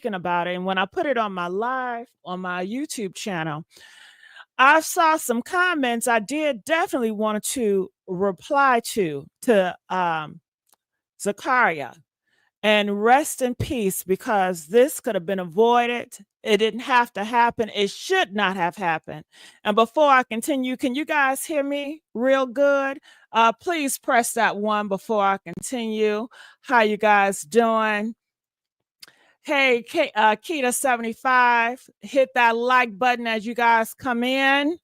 speaking about it. And when I put it on my live on my YouTube channel, I saw some comments I did definitely want to reply to Zakaria. And rest in peace, because this could have been avoided. It didn't have to happen. It should not have happened. And before I continue, can you guys hear me real good? Please press that one before I continue. How you guys doing? Hey, Keita75, hit that like button as you guys come in.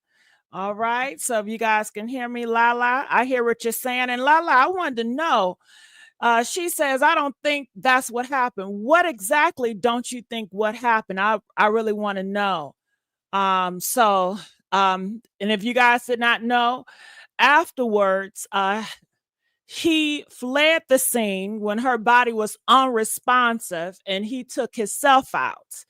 All right. So if you guys can hear me, Lala, I hear what you're saying. And Lala, I wanted to know, she says, I don't think that's what happened. What exactly don't you think what happened? I really want to know. And if you guys did not know, afterwards, he fled the scene when her body was unresponsive, and he took himself out,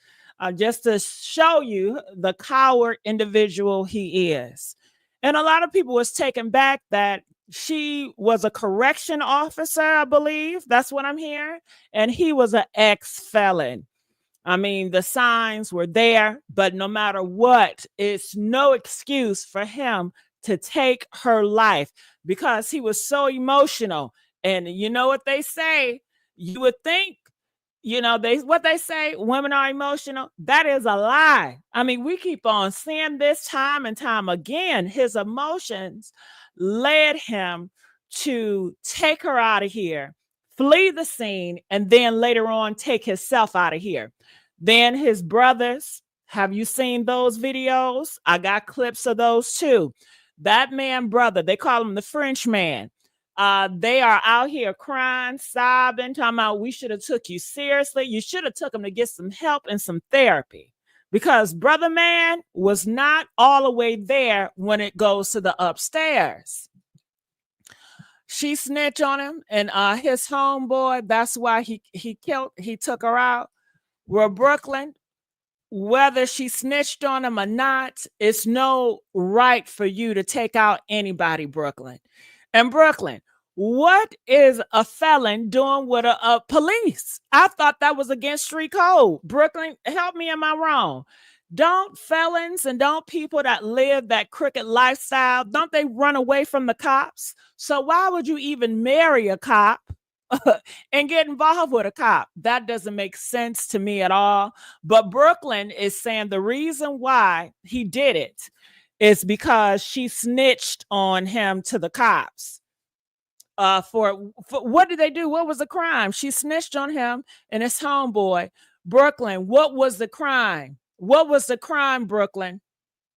just to show you the coward individual he is. And a lot of people was taken back that she was a correction officer, I believe. That's what I'm hearing. And he was an ex-felon. I mean, the signs were there, but no matter what, it's no excuse for him to take her life, because he was so emotional. And you know what they say? You would think, what they say, women are emotional. That is a lie. I mean, we keep on seeing this time and time again. His emotions led him to take her out of here, flee the scene, and then later on take himself out of here. Then his brothers, have you seen those videos? I got clips of those too. That man brother, they call him the Frenchman. They are out here crying, sobbing, talking about, we should have took you seriously. You should have took him to get some help and some therapy, because brother man was not all the way there when it goes to the upstairs. She snitched on him, and his homeboy, that's why he took her out. Well, Brooklyn, whether she snitched on him or not, it's no right for you to take out anybody, Brooklyn. And Brooklyn, what is a felon doing with a police? I thought that was against street code. Brooklyn, help me, am I wrong? Don't felons and don't people that live that crooked lifestyle, don't they run away from the cops? So why would you even marry a cop and get involved with a cop? That doesn't make sense to me at all. But Brooklyn is saying the reason why he did it is because she snitched on him to the cops. For what did they do? What was the crime? She snitched on him and his homeboy. Brooklyn, what was the crime? What was the crime, Brooklyn?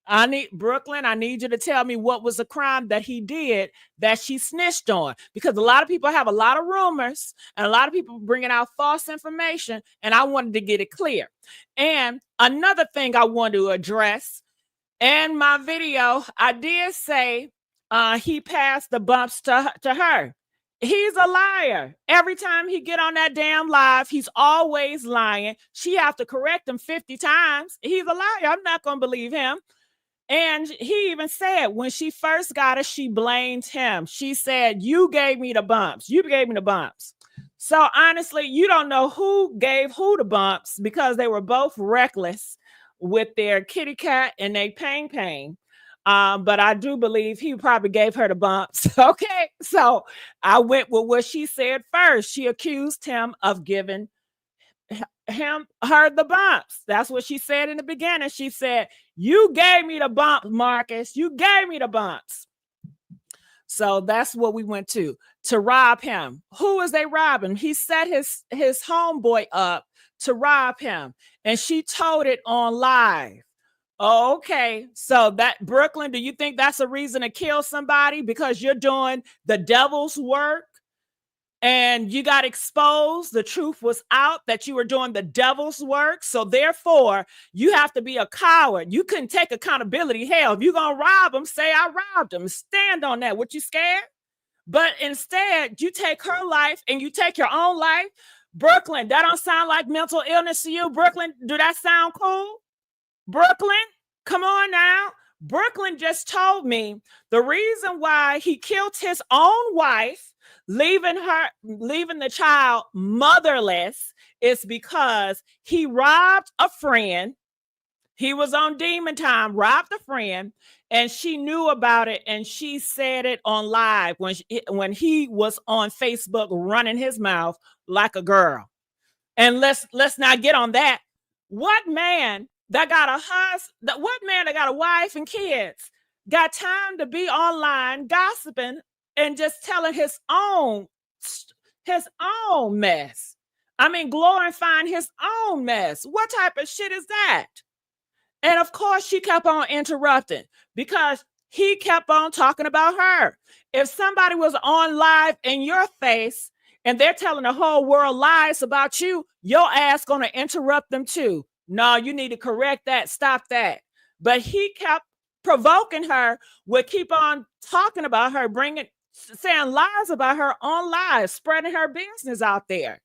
I need you to tell me what was the crime that he did that she snitched on, because a lot of people have a lot of rumors and a lot of people bringing out false information, and I wanted to get it clear. And another thing I want to address, in my video, I did say he passed the bumps to her. He's a liar. Every time he get on that damn live, he's always lying. She have to correct him 50 times. He's a liar. I'm not going to believe him. And he even said when she first got it, she blamed him. She said, you gave me the bumps. You gave me the bumps. So honestly, you don't know who gave who the bumps, because they were both reckless with their kitty cat and they pain. But I do believe he probably gave her the bumps. Okay. So I went with what she said first. She accused him of giving her the bumps. That's what she said in the beginning. She said, you gave me the bumps, Marcus. You gave me the bumps. So that's what we went to rob him. Who is they robbing? He set his homeboy up to rob him, and she told it on live. Okay, so that, Brooklyn, do you think that's a reason to kill somebody because you're doing the devil's work and you got exposed? The truth was out that you were doing the devil's work. So therefore, you have to be a coward. You couldn't take accountability. Hell, if you're going to rob them, say I robbed them. Stand on that. What, you scared? But instead, you take her life and you take your own life. Brooklyn, that don't sound like mental illness to you. Brooklyn, do that sound cool? Brooklyn, come on now. Brooklyn just told me the reason why he killed his own wife, leaving the child motherless is because he robbed a friend. He was on demon time, robbed a friend, and she knew about it, and she said it on live when he was on Facebook running his mouth like a girl. And let's not get on that. What man that got a husband, what man that got a wife and kids got time to be online gossiping and just telling his own mess? I mean, glorifying his own mess. What type of shit is that? And of course, she kept on interrupting because he kept on talking about her. If somebody was on live in your face and they're telling the whole world lies about you, your ass gonna interrupt them too. No, you need to correct that. Stop that. But he kept provoking her, would keep on talking about her, saying lies about her on live, spreading her business out there.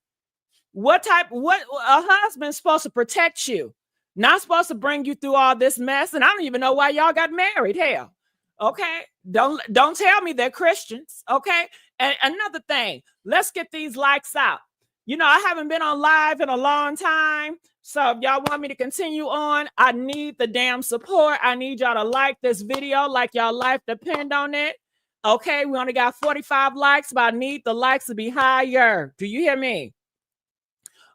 What a husband's supposed to protect you, not supposed to bring you through all this mess. And I don't even know why y'all got married. Hell, okay. Don't tell me they're Christians. Okay. And another thing, let's get these likes out. You know, I haven't been on live in a long time. So if y'all want me to continue on, I need the damn support. I need y'all to like this video like y'all life depend on it. Okay, we only got 45 likes, but I need the likes to be higher. Do you hear me?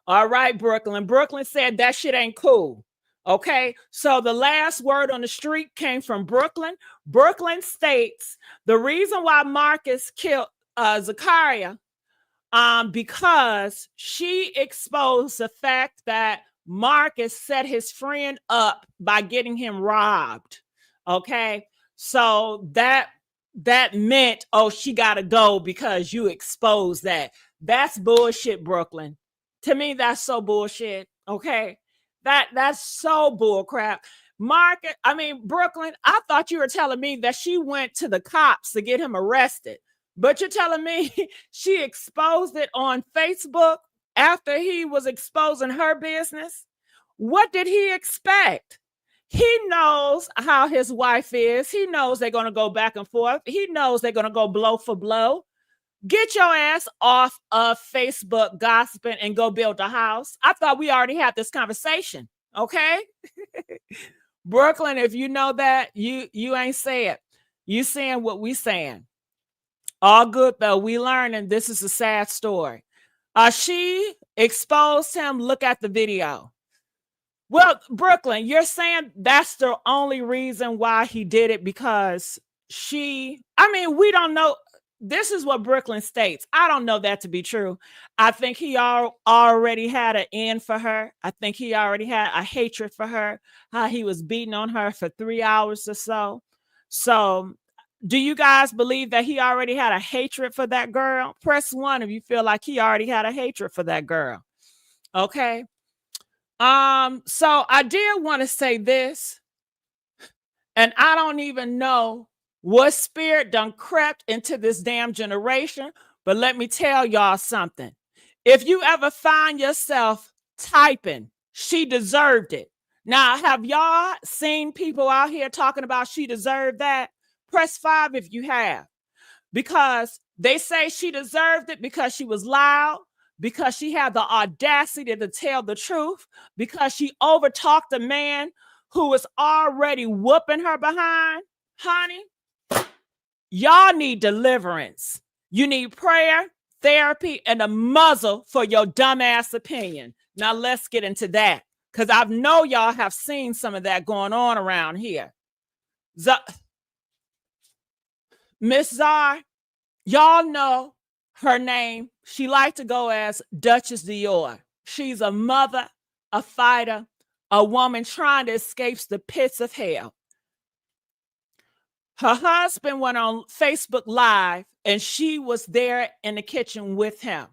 All right, Brooklyn. Brooklyn said that shit ain't cool. Okay, so the last word on the street came from Brooklyn. Brooklyn states the reason why Marcus killed Zaria because she exposed the fact that Marcus set his friend up by getting him robbed. Okay, so that meant, oh, she got to go because you exposed that. That's bullshit, Brooklyn. To me, that's so bullshit. Okay, that's so bull crap. Brooklyn, I thought you were telling me that she went to the cops to get him arrested. But you're telling me she exposed it on Facebook after he was exposing her business? What did he expect? He knows how his wife is. He knows they're going to go back and forth. He knows they're going to go blow for blow. Get your ass off of Facebook gossiping and go build a house. I thought we already had this conversation. Okay? Brooklyn, if you know that, you ain't say it. You saying what we saying. All good though. We learning this is a sad story. She exposed him. Look at the video. Well, Brooklyn, you're saying that's the only reason why he did it because we don't know. This is what Brooklyn states. I don't know that to be true. I think he already had an end for her. I think he already had a hatred for her, how he was beating on her for 3 hours or so. So do you guys believe that he already had a hatred for that girl? Press 1 if you feel like he already had a hatred for that girl. Okay. So I did want to say this, and I don't even know what spirit done crept into this damn generation, but let me tell y'all something. If you ever find yourself typing, she deserved it. Now, have y'all seen people out here talking about she deserved that? Press 5 if you have. Because they say she deserved it because she was loud, because she had the audacity to tell the truth, because she overtalked a man who was already whooping her behind. Honey, y'all need deliverance. You need prayer, therapy, and a muzzle for your dumbass opinion. Now let's get into that, because I know y'all have seen some of that going on around here. Miss Czar, y'all know her name. She liked to go as Dutchess Dior. She's a mother, a fighter, a woman trying to escape the pits of hell. Her husband went on Facebook Live and she was there in the kitchen with him.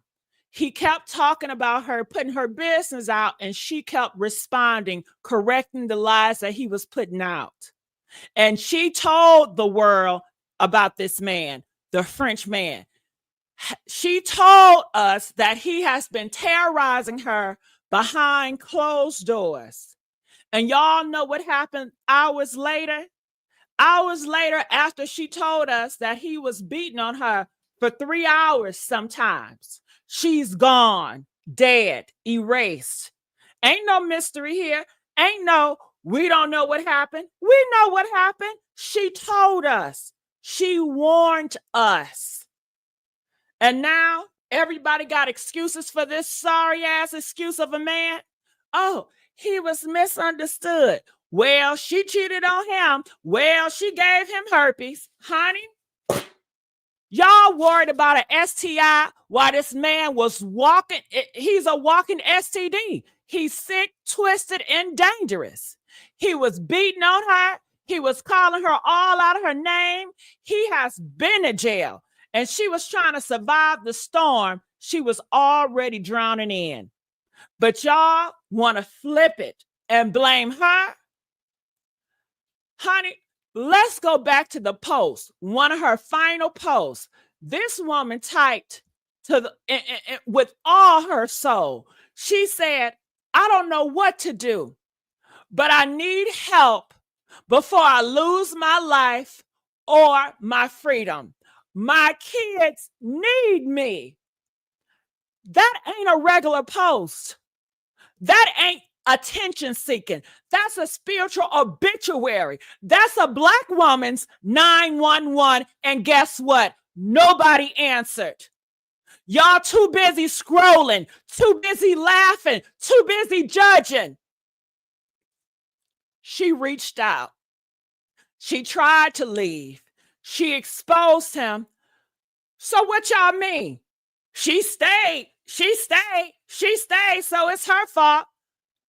He kept talking about her, putting her business out, and she kept responding, correcting the lies that he was putting out. And she told the world about this man, the Frenchman. She told us that he has been terrorizing her behind closed doors. And y'all know what happened hours later? Hours later, after she told us that he was beating on her, for 3 hours sometimes. She's gone, dead, erased. Ain't no mystery here. Ain't no, we don't know what happened. We know what happened. She told us. She warned us. And now everybody got excuses for this sorry ass excuse of a man. Oh, he was misunderstood. Well, she cheated on him. Well, she gave him herpes. Honey, y'all worried about an STI while this man was walking. He's a walking STD. He's sick, twisted, and dangerous. He was beating on her. He was calling her all out of her name. He has been in jail. And she was trying to survive the storm she was already drowning in. But y'all want to flip it and blame her? Honey, let's go back to the post, one of her final posts. This woman typed with all her soul. She said, I don't know what to do, but I need help before I lose my life or my freedom. My kids need me. That ain't a regular post. That ain't attention seeking. That's a spiritual obituary. That's a Black woman's 911. And guess what? Nobody answered. Y'all too busy scrolling, too busy laughing, too busy judging. She reached out. She tried to leave. She exposed him. So what y'all mean? She stayed. She stayed. She stayed. So it's her fault.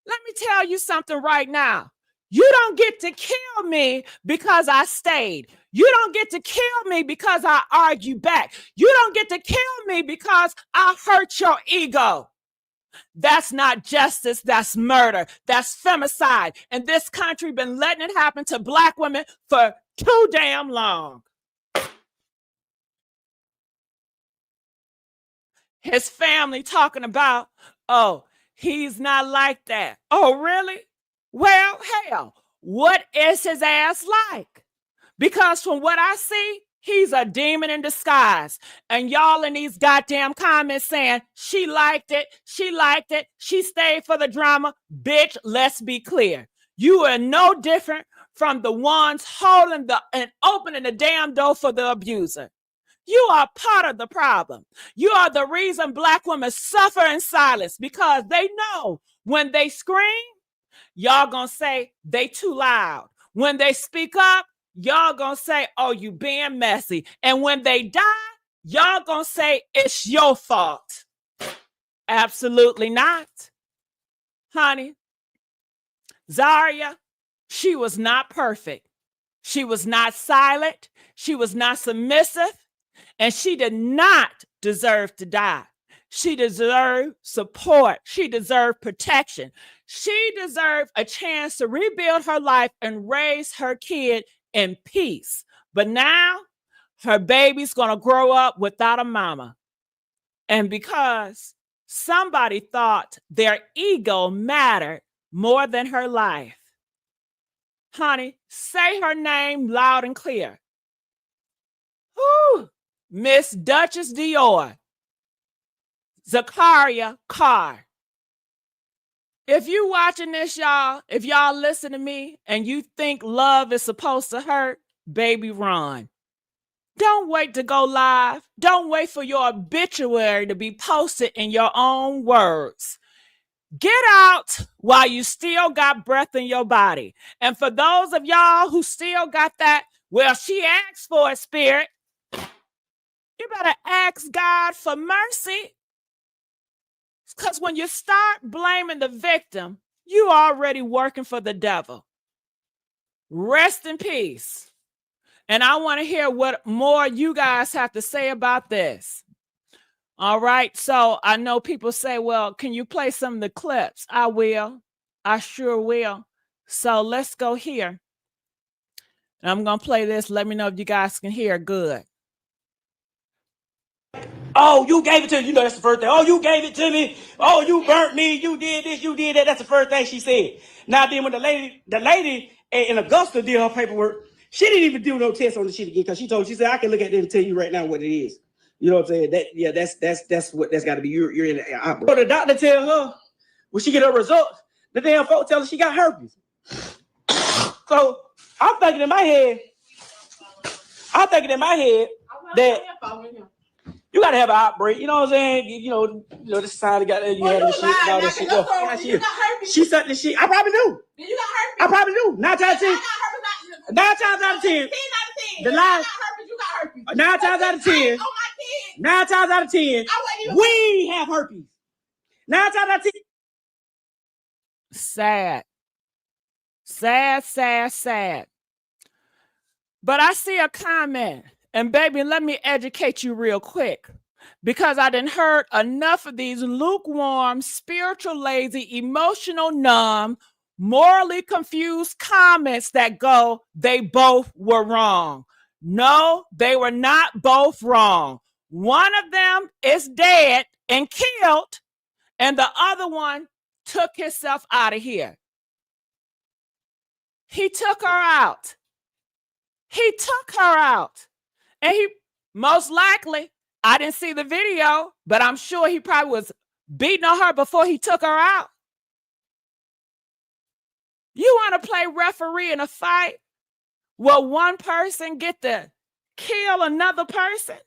Let me tell you something right now. You don't get to kill me because I stayed. You don't get to kill me because I argue back. You don't get to kill me because I hurt your ego. That's not justice. That's murder. That's femicide. And this country been letting it happen to Black women for too damn long. His family talking about, oh, he's not like that. Oh, really? Well, hell, what is his ass like? Because from what I see, he's a demon in disguise. And y'all in these goddamn comments saying, she liked it, she stayed for the drama. Bitch, let's be clear. You are no different from the ones holding and opening the damn door for the abuser. You are part of the problem. You are the reason Black women suffer in silence, because they know when they scream, y'all gonna say they too loud. When they speak up, y'all gonna say, oh, you being messy. And when they die, y'all gonna say it's your fault. Absolutely not. Honey, Zaria, she was not perfect. She was not silent. She was not submissive. And she did not deserve to die. She deserved support. She deserved protection. She deserved a chance to rebuild her life and raise her kid in peace. But now her baby's going to grow up without a mama. And because somebody thought their ego mattered more than her life. Honey, say her name loud and clear. Whew. Miss Dutchess Dior, Zaria Carr. If you watching this, y'all, if y'all listen to me and you think love is supposed to hurt, baby, run. Don't wait to go live. Don't wait for your obituary to be posted in your own words. Get out while you still got breath in your body. And for those of y'all who still got that, well, she asked for it, spirit. You better ask God for mercy. Because when you start blaming the victim, you already working for the devil. Rest in peace. And I want to hear what more you guys have to say about this. All right. So I know people say, well, can you play some of the clips? I will. I sure will. So let's go here. And I'm going to play this. Let me know if you guys can hear good. Oh, you gave it to me. You know, that's the first thing. Oh, you gave it to me. Oh, you burnt me. You did this. You did that. That's the first thing she said. Now, then when the lady in Augusta did her paperwork, she didn't even do no test on the shit again, because she said, I can look at it and tell you right now what it is. You know what I'm saying? That's what that's got to be. You're in the opera. So the doctor tell her when she get her results, the damn folks tell her she got herpes. So I'm thinking in my head that you gotta have an outbreak. You know what I'm saying? You know this society got you have this shit, all that shit. She said this shit. I probably do. You got herpes. I probably do. 9 times 10. 9 times out of 10. 10 out of 10. The lie. 9 times out of 10. 9 times out of 10. We have herpes. 9 times out of 10. Sad. Sad, sad, sad. But I see a comment, and baby, let me educate you real quick, because I done heard enough of these lukewarm, spiritual lazy, emotional numb, morally confused comments that go, they both were wrong. No, they were not both wrong. One of them is dead and killed, and the other one took himself out of here. He took her out. He took her out. And he most likely, I didn't see the video, but I'm sure he probably was beating on her before he took her out. You want to play referee in a fight? Will one person get to kill another person?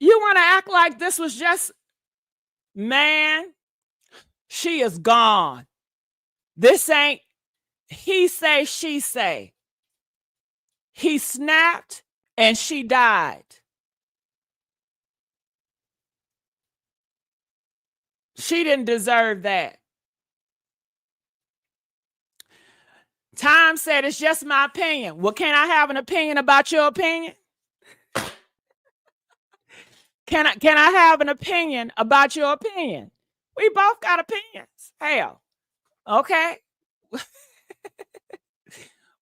You want to act like this was just, man, she is gone. This ain't he say, she say. He snapped and she died. She didn't deserve that. Time said it's just my opinion. Well, can I have an opinion about your opinion? Can I have an opinion about your opinion? We both got opinions. Hell, okay.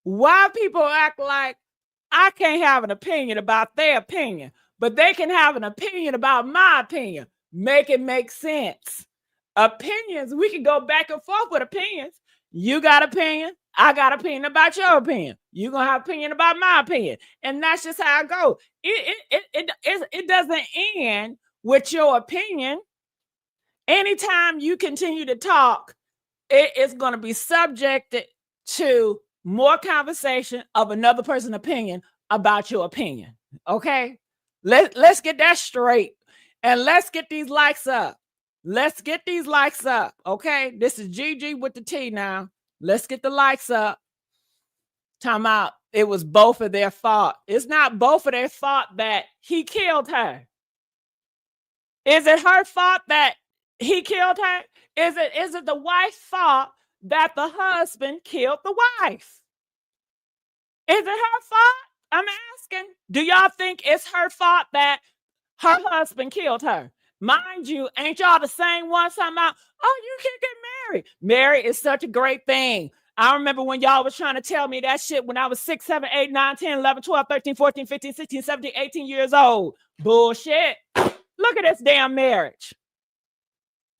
Why people act like I can't have an opinion about their opinion, but they can have an opinion about my opinion? Make it make sense. Opinions, we can go back and forth with opinions. You got opinion, I got opinion about your opinion. You gonna have opinion about my opinion, and that's just how I go. It doesn't end with your opinion. Anytime you continue to talk, it is going to be subjected to more conversation of another person's opinion about your opinion. Okay, let's get that straight, and let's get these likes up. Let's get these likes up. Okay, this is Gigi with the T now. Let's get the likes up. Time out. It was both of their fault. It's not both of their fault that he killed her. Is it her fault that he killed her? Is it the wife's fault that the husband killed the wife? Is it her fault? I'm asking. Do y'all think it's her fault that her husband killed her? Mind you, ain't y'all the same ones talking about, oh, you can't get married. Married is such a great thing. I remember when y'all was trying to tell me that shit when I was 6, 7, 8, 9, 10, 11, 12, 13, 14, 15, 16, 17, 18 years old. Bullshit. Look at this damn marriage.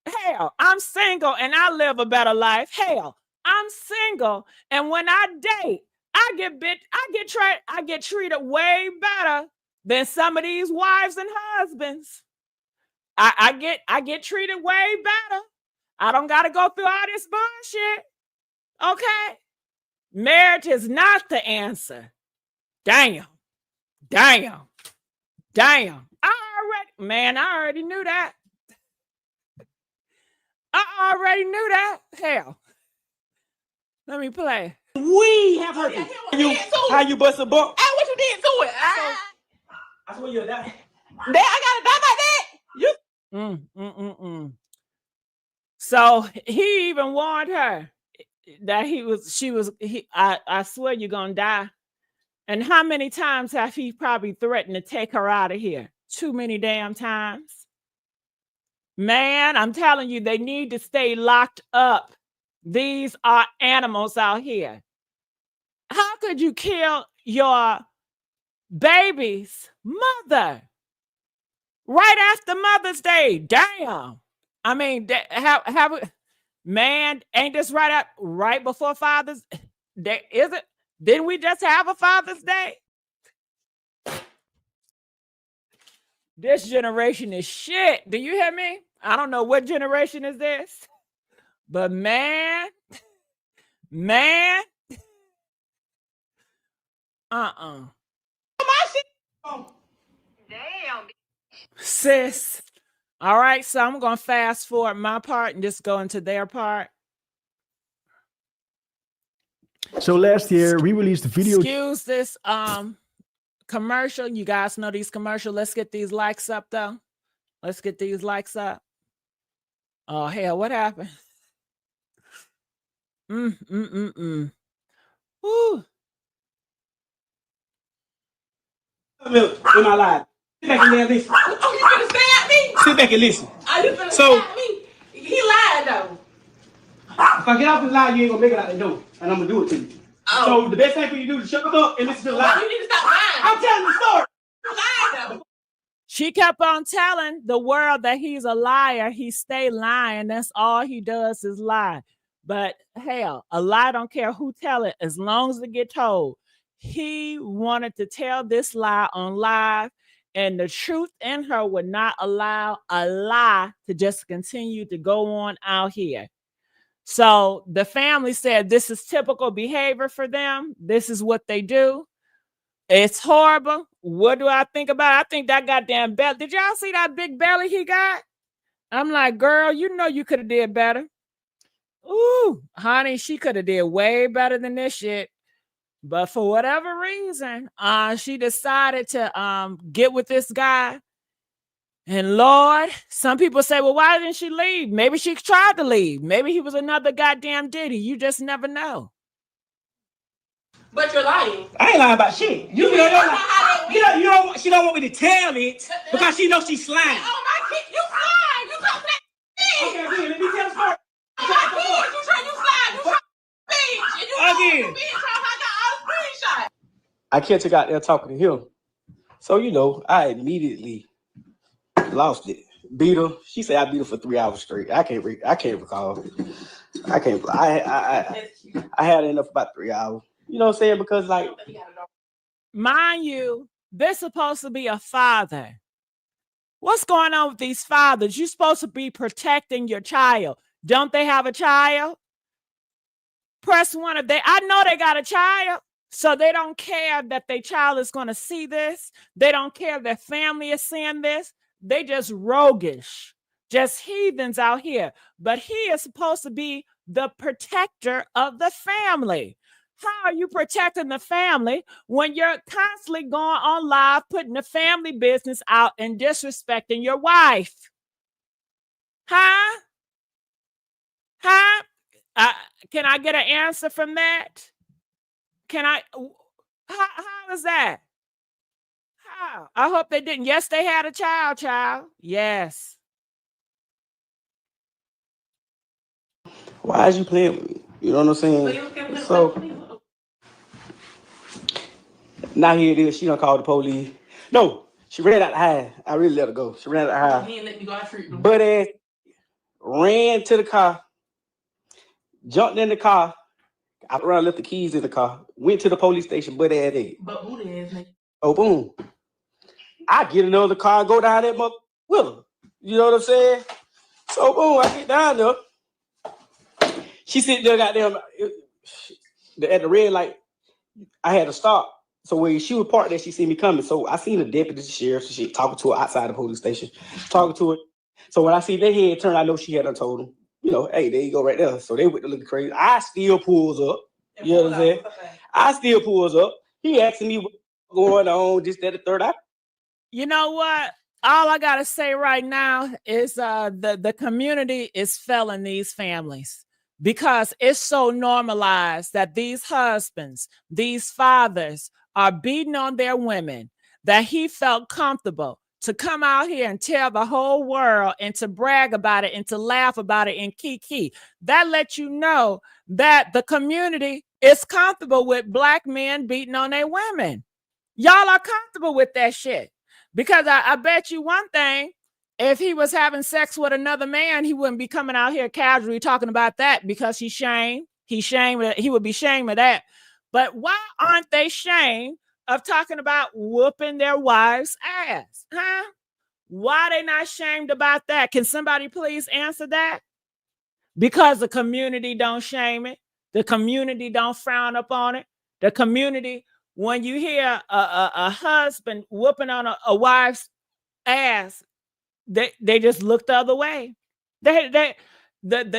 Hell, I'm single and I live a better life. Hell, I'm single, and when I date, I get treated way better than some of these wives and husbands. I get treated way better. I don't got to go through all this bullshit. Okay? Marriage is not the answer. Damn. I already knew that. I already knew that. Hell. Let me play. We have herpes. How you bust a bump? Hey, what you did to it? I swear you'll die. I gotta die like that. So he even warned her that I swear you're gonna die. And how many times have he probably threatened to take her out of here? Too many damn times. Man, I'm telling you, they need to stay locked up. These are animals out here. How could you kill your baby's mother right after Mother's Day? Damn. I mean, man, ain't this right before Father's Day? Is it? Didn't we just have a Father's Day? This generation is shit. Do you hear me? I don't know what generation is this, but man, uh-uh. Damn. Sis. All right, so I'm going to fast forward my part and just go into their part. So last year we released a video. Excuse this commercial. You guys know these commercials. Let's get these likes up though. Let's get these likes up. Oh hell, what happened? Woo. Look, in my life. Sit back and listen. Oh, you finna stab me? Sit back and listen. Are you finna So- stab me? He lied though. If I get off this line, you ain't gonna make it out the door, and I'm gonna do it to you. Oh. So the best thing for you to do is shut up and listen to the Well, lie. you need to stop lying. I'm telling the story. You lied though. She kept on telling the world that he's a liar. He stay lying. That's all he does is lie. But hell, a lie don't care who tell it as long as it get told. He wanted to tell this lie on live, and the truth in her would not allow a lie to just continue to go on out here. So the family said this is typical behavior for them. This is what they do. It's horrible. What do I think about it? I think that goddamn belly. Did y'all see that big belly he got? I'm like, girl, you know you could have did better. Ooh, honey, she could have did way better than this shit. But for whatever reason, she decided to get with this guy. And Lord, some people say, well, why didn't she leave? Maybe she tried to leave. Maybe he was another goddamn Diddy. You just never know. But you're lying. I ain't lying about shit. You know, you don't. She don't want me to tell it because she knows she's lying. Oh my kid, you lying. You talking that Okay, again, let me tell the story. Oh my kid, you try, you slide, you try, bitch. And you Again. bitch, I got all screenshots. I kept her out there talking to him, so you know, I immediately lost it. Beat her. She said I beat her for 3 hours straight. I can't recall. I had enough about 3 hours. You know what I'm saying? Because like, mind you, they're supposed to be a father. What's going on with these fathers? You're supposed to be protecting your child. Don't they have a child? Press one if I know they got a child. So they don't care that their child is going to see this. They don't care if their family is seeing this. They just roguish, just heathens out here. But he is supposed to be the protector of the family. How are you protecting the family when you're constantly going on live, putting the family business out and disrespecting your wife? Huh? Can I get an answer from that? Can I? How is that? How? I hope they didn't. Yes, they had a child. Yes. why is you playing with me? You know what I'm saying? So now here it is. She done called the police. No, she ran out the house. I really let her go. She ran out the house. He ain't let me go out treatment. But ass ran to the car, jumped in the car. I around left the keys in the car. Went to the police station. But ass there. But booty ass nigga. Oh boom! I get another car and go down there with her. You know what I'm saying? So boom, I get down there. She sitting there, goddamn, at the red light. I had to stop. So when she was parked there, she seen me coming. So I seen the deputy, the sheriff, and shit talking to her outside the police station, talking to her. So when I see their head turn, I know she had done told them, you know, hey, there you go right there. So they went to looking crazy. I still pulls up. You know what I'm saying? I still pulls up. He asking me what's going on, this, that, the third. You know what? All I gotta say right now is the community is failing these families because it's so normalized that these husbands, these fathers are beating on their women that he felt comfortable to come out here and tell the whole world and to brag about it and to laugh about it and kiki. That lets you know that the community is comfortable with black men beating on their women. Y'all are comfortable with that shit. Because I bet you one thing, if he was having sex with another man, he wouldn't be coming out here casually talking about that because he's shamed. He would be ashamed of that. But why aren't they ashamed of talking about whooping their wives' ass? Huh? Why they not shamed about that? Can somebody please answer that? Because the community don't shame it. The community don't frown upon it. The community, when you hear a husband whooping on a wife's ass, they just look the other way. The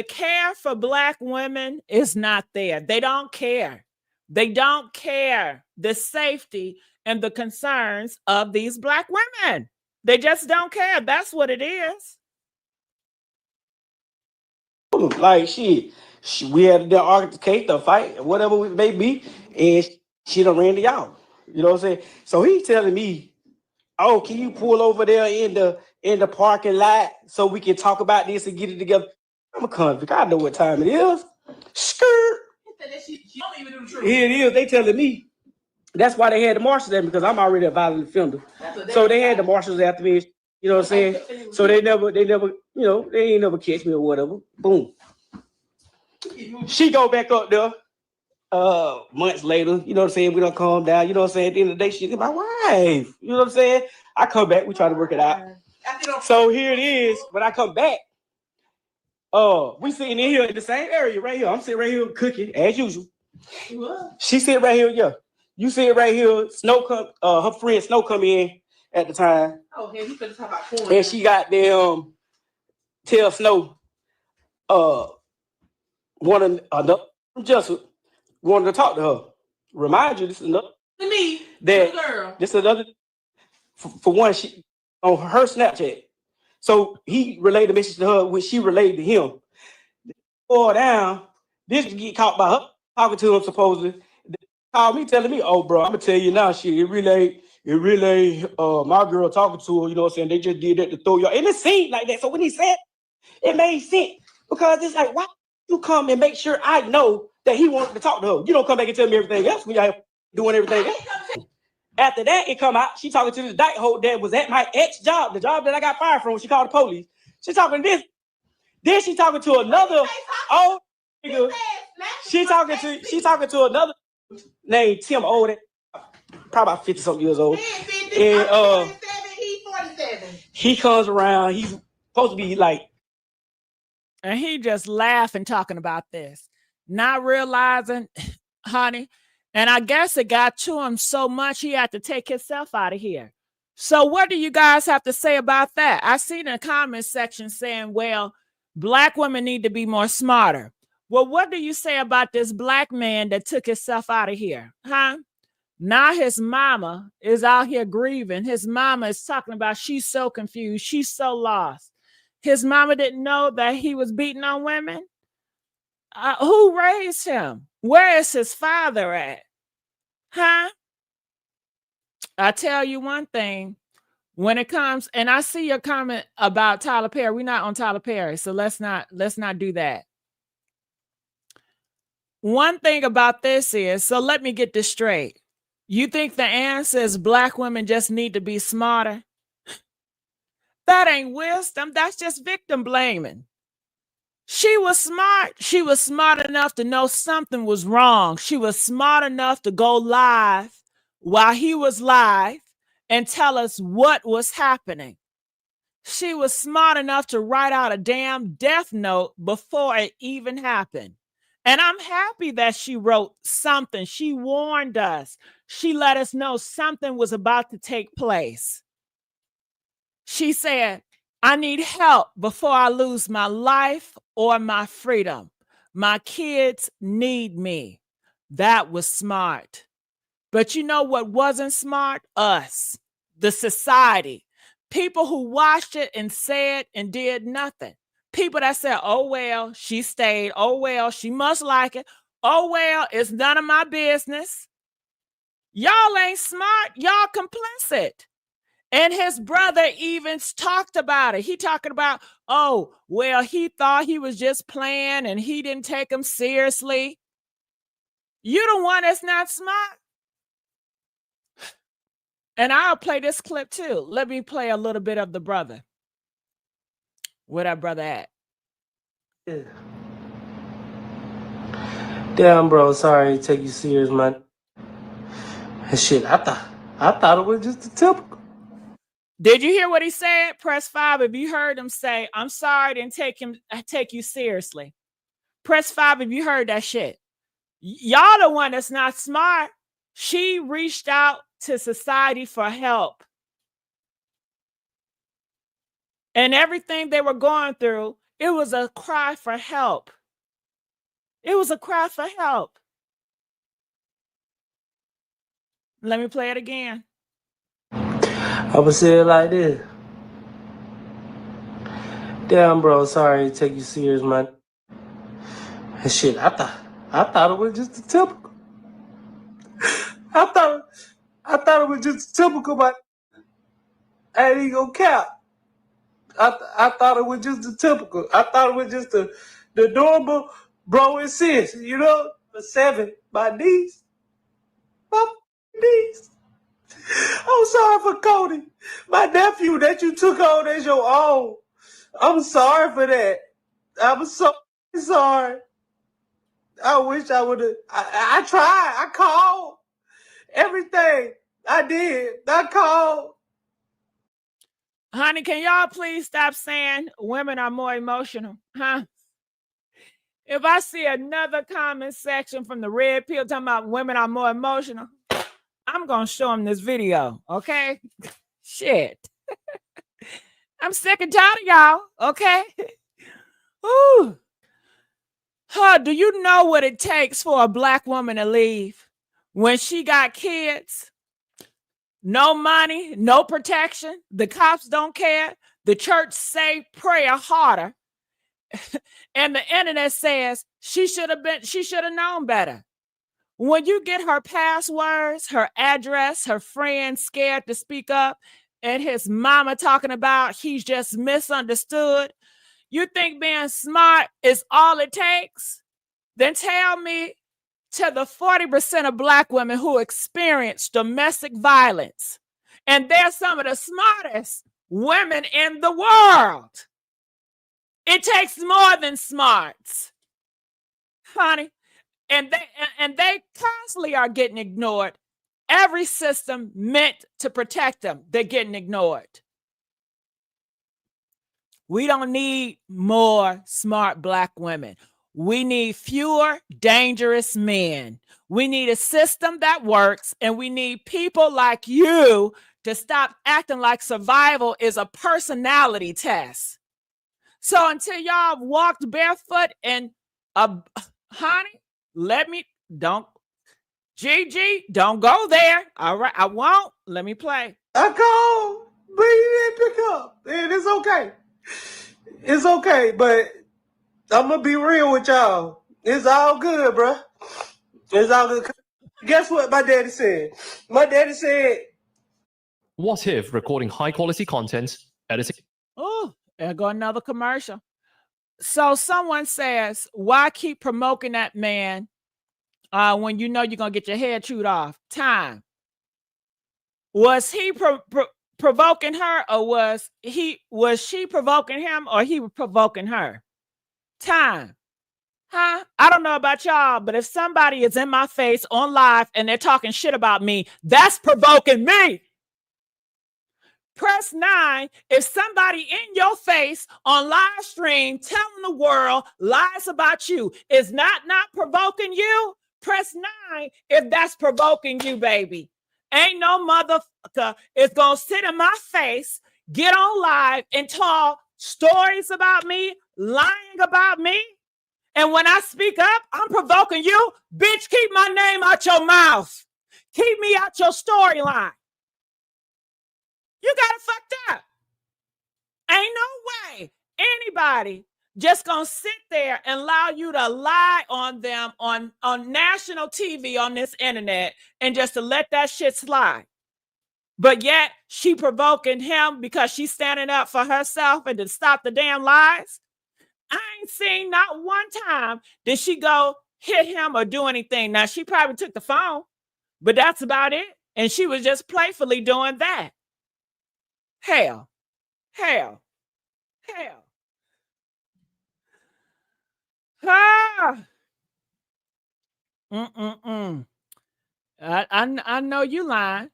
care for Black women is not there. They don't care. They don't care the safety and the concerns of these Black women. They just don't care. That's what it is. Like we had the altercation, the fight, whatever it may be, and she done ran to y'all. You know what I'm saying? So he telling me, "Oh, can you pull over there in the parking lot so we can talk about this and get it together?" I'm a convict. I know what time it is. Skirt. Here it is. They telling me. That's why they had the marshals there, because I'm already a violent offender. So they had the marshals after me. You know what I'm saying? So they never, you know, they ain't never catch me or whatever. Boom. She go back up there months later. You know what I'm saying? We don't calm down. You know what I'm saying? At the end of the day, she's my wife. You know what I'm saying? I come back. We try to work it out. So here it is. When I come back, we sitting in here in the same area right here. I'm sitting right here cooking as usual. She sit right here, yeah. You sit right here. Snow come. Her friend Snow come in at the time. Oh, yeah, you finna talk about corn. And she got them tell Snow, wanted to talk to her. Remind you, this is another To me, that girl. this is another for one, she on her Snapchat. So he relayed the message to her, which she relayed to him. Or down, this get caught by her talking to him supposedly. Called me telling me, "Oh, bro, I'm gonna tell you now, shit. It really, my girl talking to her. You know what I'm saying? They just did that to throw y'all." And it seemed like that. So when he said, it made sense, because it's like, why you come and make sure I know that he wanted to talk to her? You don't come back and tell me everything else when y'all doing everything else. After that, it come out. She talking to this dyke hoe that was at my ex job, the job that I got fired from. She called the police. She talking to this. Then she talking to another old nigga. She talking to another named Tim Old, probably about 50-something years old. And he's 47. He comes around. He's supposed to be like, and he just laughing, talking about this, not realizing, honey. And I guess it got to him so much he had to take himself out of here. So what do you guys have to say about that? I see in the comment section saying, well, Black women need to be more smarter. Well, what do you say about this Black man that took himself out of here? Huh? Now his mama is out here grieving. His mama is talking about she's so confused. She's so lost. His mama didn't know that he was beating on women. Who raised him? Where is his father at? Huh? I tell you one thing. When it comes, and I see your comment about Tyler Perry. We're not on Tyler Perry, so let's not do that. One thing about this is, so let me get this straight. You think the answer is Black women just need to be smarter? That ain't wisdom. That's just victim blaming. She was smart. She was smart enough to know something was wrong. She was smart enough to go live while he was live and tell us what was happening. She was smart enough to write out a damn death note before it even happened. And I'm happy that she wrote something. She warned us. She let us know something was about to take place. She said, I need help before I lose my life or my freedom. My kids need me. That was smart. But you know what wasn't smart? Us, the society. People who watched it and said and did nothing. People that said, oh, well, she stayed. Oh, well, she must like it. Oh, well, it's none of my business. Y'all ain't smart. Y'all complicit. And his brother even talked about it. He talking about, oh, well, he thought he was just playing and he didn't take him seriously. You the one that's not smart. And I'll play this clip too. Let me play a little bit of the brother. Where that brother at? Yeah. Damn, bro. Sorry to take you serious, man. And shit, I thought it was just a typical. Did you hear what he said? Press 5 if you heard him say, I'm sorry I didn't take you seriously. Press 5 if you heard that shit. Y'all the one that's not smart. She reached out to society for help. And everything they were going through, it was a cry for help. It was a cry for help. Let me play it again. I would say it like this. Damn, bro, sorry to take you serious, man. And shit, I thought it was just a typical. I thought it was just a typical, but I ain't even gonna cap. I thought it was just a typical. I thought it was just the normal bro and sis, you know? The 7, my niece. My niece. I'm sorry for Cody. My nephew that you took on as your own. I'm sorry for that. I'm so sorry. I wish I would have. I tried. I called. Everything. I did. I called. Honey, can y'all please stop saying women are more emotional? Huh? If I see another comment section from the red pill talking about women are more emotional, I'm going to show them this video, okay? Shit. I'm sick and tired of y'all, okay? Ooh. Huh, do you know what it takes for a black woman to leave when she got kids? No money, no protection. The cops don't care. The church say prayer harder. And the internet says she should have known better. When you get her passwords, her address, her friends scared to speak up, and his mama talking about he's just misunderstood, you think being smart is all it takes? Then tell me to the 40% of black women who experience domestic violence, and they're some of the smartest women in the world. It takes more than smarts, honey. And they constantly are getting ignored. Every system meant to protect them, they're getting ignored. We don't need more smart black women. We need fewer dangerous men. We need a system that works, and we need people like you to stop acting like survival is a personality test. So until y'all walked barefoot and, honey, Gigi, don't go there. All right, I won't. Let me play. I called, but he didn't pick up. And it's okay. It's okay, but I'm going to be real with y'all. It's all good, bro. It's all good. Guess what my daddy said? My daddy said, what if recording high-quality content, editing... Oh, there go another commercial. So someone says, why keep promoting that man when you know you're going to get your head chewed off? Time. Was he provoking her, or was she provoking him, or he was provoking her? Time. Huh? I don't know about y'all, but if somebody is in my face on live and they're talking shit about me, that's provoking me. Press 9 if somebody in your face on live stream telling the world lies about you is not provoking you. Press 9 if that's provoking you, baby. Ain't no motherfucker is gonna sit in my face, get on live and talk stories about me, lying about me. And when I speak up, I'm provoking you. Bitch, keep my name out your mouth. Keep me out your storyline. You got it fucked up. Ain't no way anybody just gonna sit there and allow you to lie on them on national TV on this internet and just to let that shit slide. But yet she provoking him because she's standing up for herself and to stop the damn lies. I ain't seen not one time did she go hit him or do anything. Now, she probably took the phone, but that's about it. And she was just playfully doing that. Hell. Ah. I know you lying.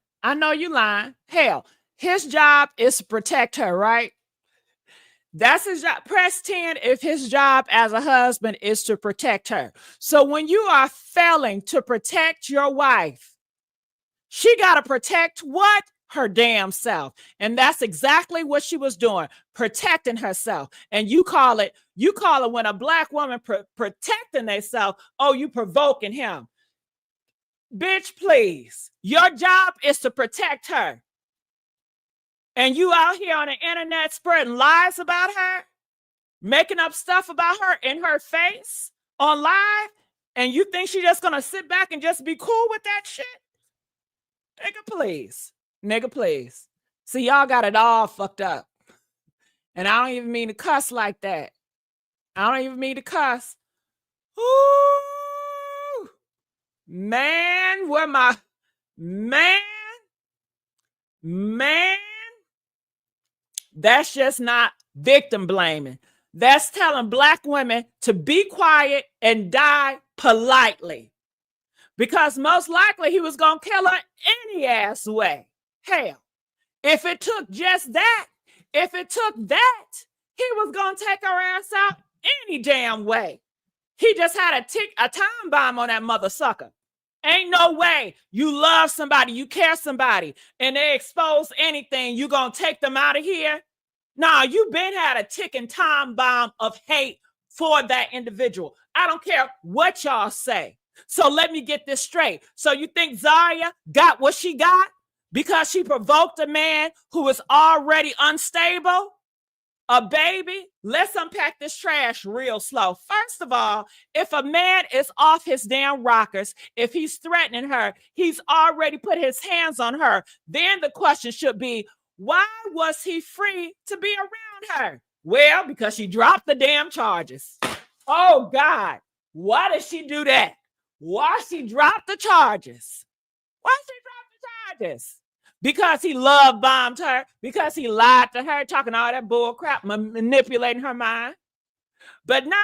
Hell, His job is to protect her, right? That's his job. Press 10 if his job as a husband is to protect her. So when you are failing to protect your wife, she got to protect what? Her damn self. And that's exactly what she was doing, protecting herself. And you call it when a black woman protecting herself, oh, you provoking him. Bitch, please. Your job is to protect her. And you out here on the internet spreading lies about her, making up stuff about her in her face on live, and you think she's just gonna sit back and just be cool with that shit? Nigga, please. Nigga, please. See, y'all got it all fucked up. And I don't even mean to cuss like that. I don't even mean to cuss. Ooh, man, where my man, that's just not victim blaming. That's telling black women to be quiet and die politely. Because most likely he was going to kill her any ass way. Hell, if it took just that, he was going to take her ass out any damn way. He just had a time bomb on that mother sucker. Ain't no way you love somebody, you care somebody, and they expose anything, you going to take them out of here? Nah, you been had a ticking time bomb of hate for that individual. I don't care what y'all say. So let me get this straight. So you think Zaria got what she got because she provoked a man who was already unstable? A baby? Let's unpack this trash real slow. First of all, if a man is off his damn rockers, if he's threatening her, he's already put his hands on her, then the question should be, why was he free to be around her? Well, because she dropped the damn charges. Oh, God. Why did she do that? Why she dropped the charges? Why she dropped the charges? Because he love bombed her, because he lied to her, talking all that bull crap, manipulating her mind. But now,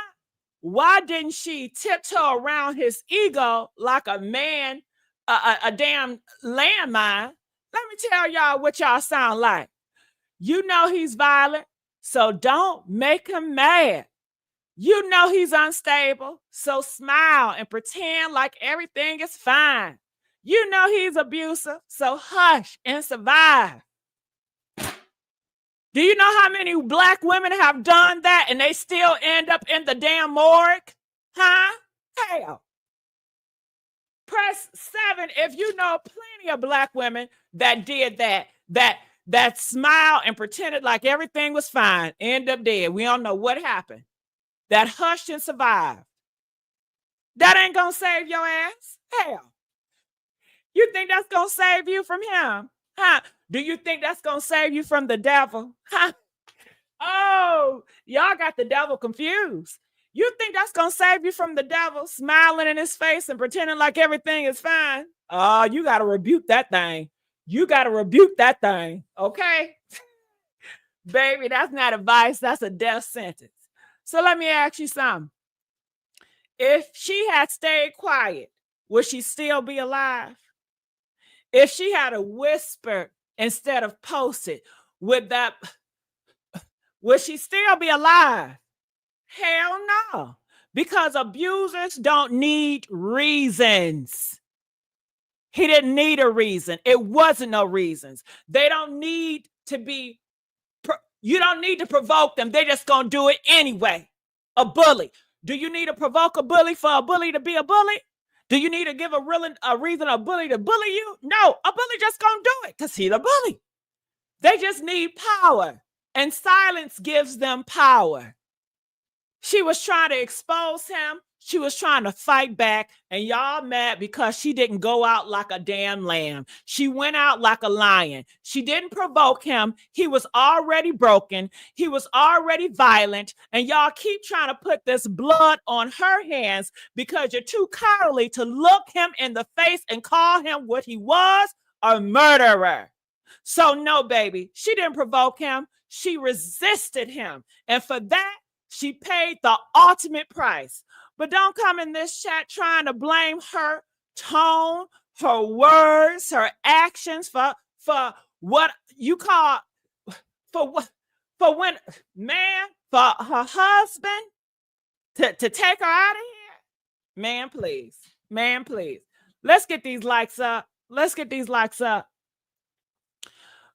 why didn't she tiptoe around his ego like a man, a damn landmine? Let me tell y'all what y'all sound like. You know he's violent, so don't make him mad. You know he's unstable, so smile and pretend like everything is fine. You know he's abusive, so hush and survive. Do you know how many black women have done that and they still end up in the damn morgue? Huh? Hell. Press 7 if you know plenty of black women that did that smiled and pretended like everything was fine, end up dead. We don't know what happened. That hushed and survived. That ain't gonna save your ass. Hell. You think that's gonna save you from him? Huh? Do you think that's gonna save you from the devil? Huh? Oh, y'all got the devil confused. You think that's gonna save you from the devil smiling in his face and pretending like everything is fine? Oh, you gotta rebuke that thing. You gotta rebuke that thing, okay? Baby, that's not advice, that's a death sentence. So let me ask you something. If she had stayed quiet, would she still be alive? If she had a whisper instead of posted, would she still be alive? Hell no. Because abusers don't need reasons. He didn't need a reason. It wasn't no reasons. They don't need to be, you don't need to provoke them. They're just going to do it anyway. A bully. Do you need to provoke a bully for a bully to be a bully? Do you need to give a reason a bully to bully you? No, a bully just gonna do it because he's a bully. They just need power, and silence gives them power. She was trying to expose him. She was trying to fight back, and y'all mad because she didn't go out like a damn lamb. She went out like a lion. She didn't provoke him. He was already broken. He was already violent, and y'all keep trying to put this blood on her hands because you're too cowardly to look him in the face and call him what he was, a murderer. So no, baby, she didn't provoke him. She resisted him, and for that, she paid the ultimate price. But don't come in this chat trying to blame her tone, her words, her actions for what you call for what for when man for her husband to take her out of here? Man, please. Man, please. Let's get these likes up. Let's get these likes up.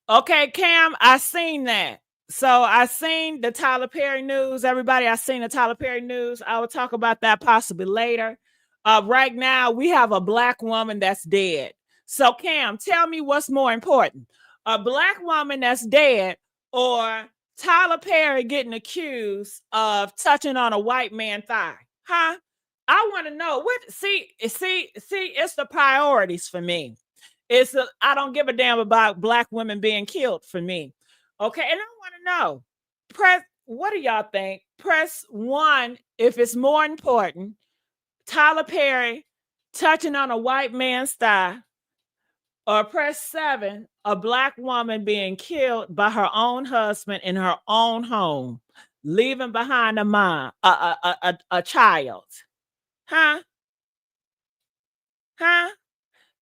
Okay, Cam, I seen that. So I seen the Tyler Perry news. Everybody, I seen the Tyler Perry news. I will talk about that possibly later. Right now, we have a black woman that's dead. So Cam, tell me what's more important. A black woman that's dead or Tyler Perry getting accused of touching on a white man's thigh? Huh? I want to know what see, it's the priorities for me. I don't give a damn about black women being killed for me. Okay, and I want to know, what do y'all think? Press 1 if it's more important. Tyler Perry touching on a white man's thigh, or press 7, a black woman being killed by her own husband in her own home, leaving behind a child. Huh?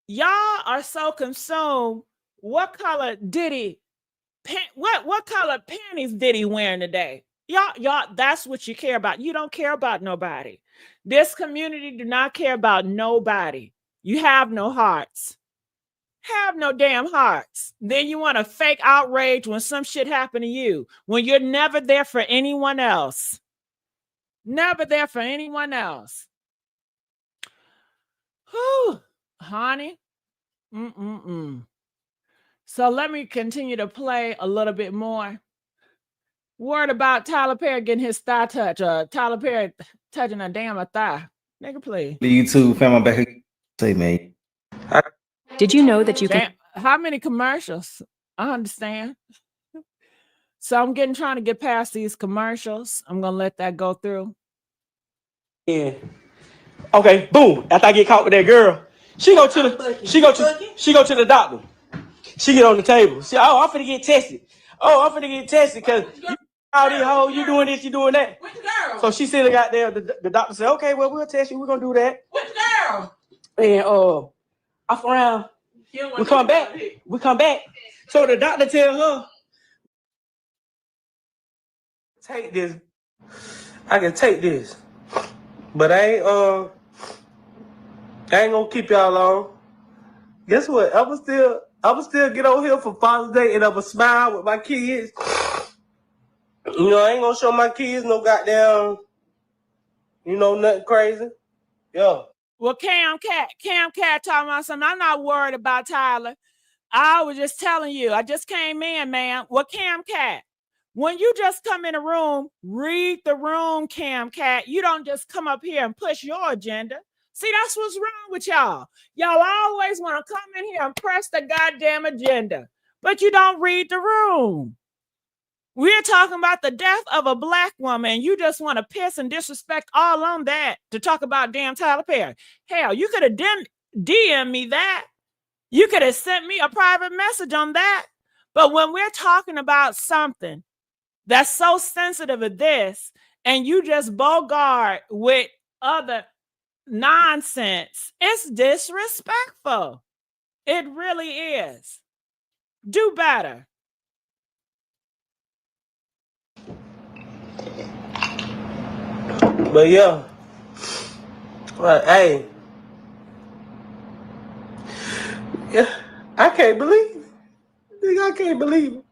Y'all are so consumed. What color what color panties did he wearing today? Y'all, that's what you care about. You don't care about nobody. This community do not care about nobody. You have no hearts. Have no damn hearts. Then you want to fake outrage when some shit happened to you, when you're never there for anyone else. Never there for anyone else. Whew, honey. So let me continue to play a little bit more. Word about Tyler Perry getting his thigh touch. Tyler Perry touching a damn thigh. Nigga, please. YouTube fam, I'm back. Say, man. Did you know that you can? How many commercials? I understand. So I'm trying to get past these commercials. I'm gonna let that go through. Yeah. Okay. Boom. After I get caught with that girl, she go to the doctor. She get on the table. She, I'm finna get tested. I'm finna get tested because all these hoes, you doing this, you doing that. Which girl? So she said, got there. The doctor said, okay, well, we'll test you. We're gonna do that. Which girl? And off around. We come back. So the doctor tell her, take this. I can take this, but I ain't gonna keep y'all long. Guess what? I'ma still get on here for Father's Day and I'ma smile with my kids. You know, I ain't gonna show my kids no goddamn, nothing crazy. Yeah. Well, Cam Cat talking about something. I'm not worried about Tyler. I was just telling you. I just came in, man. Well, Cam Cat, when you just come in a room, read the room, Cam Cat. You don't just come up here and push your agenda. See, that's what's wrong with y'all. Y'all always want to come in here and press the goddamn agenda, but you don't read the room. We're talking about the death of a black woman, and you just want to piss and disrespect all on that to talk about damn Tyler Perry. Hell, you could have DM me that. You could have sent me a private message on that. But when we're talking about something that's so sensitive as this, and you just bogart with other nonsense, it's disrespectful. It really is. Do better. But yeah, hey, yeah, I can't believe it. Nigga, I can't believe it.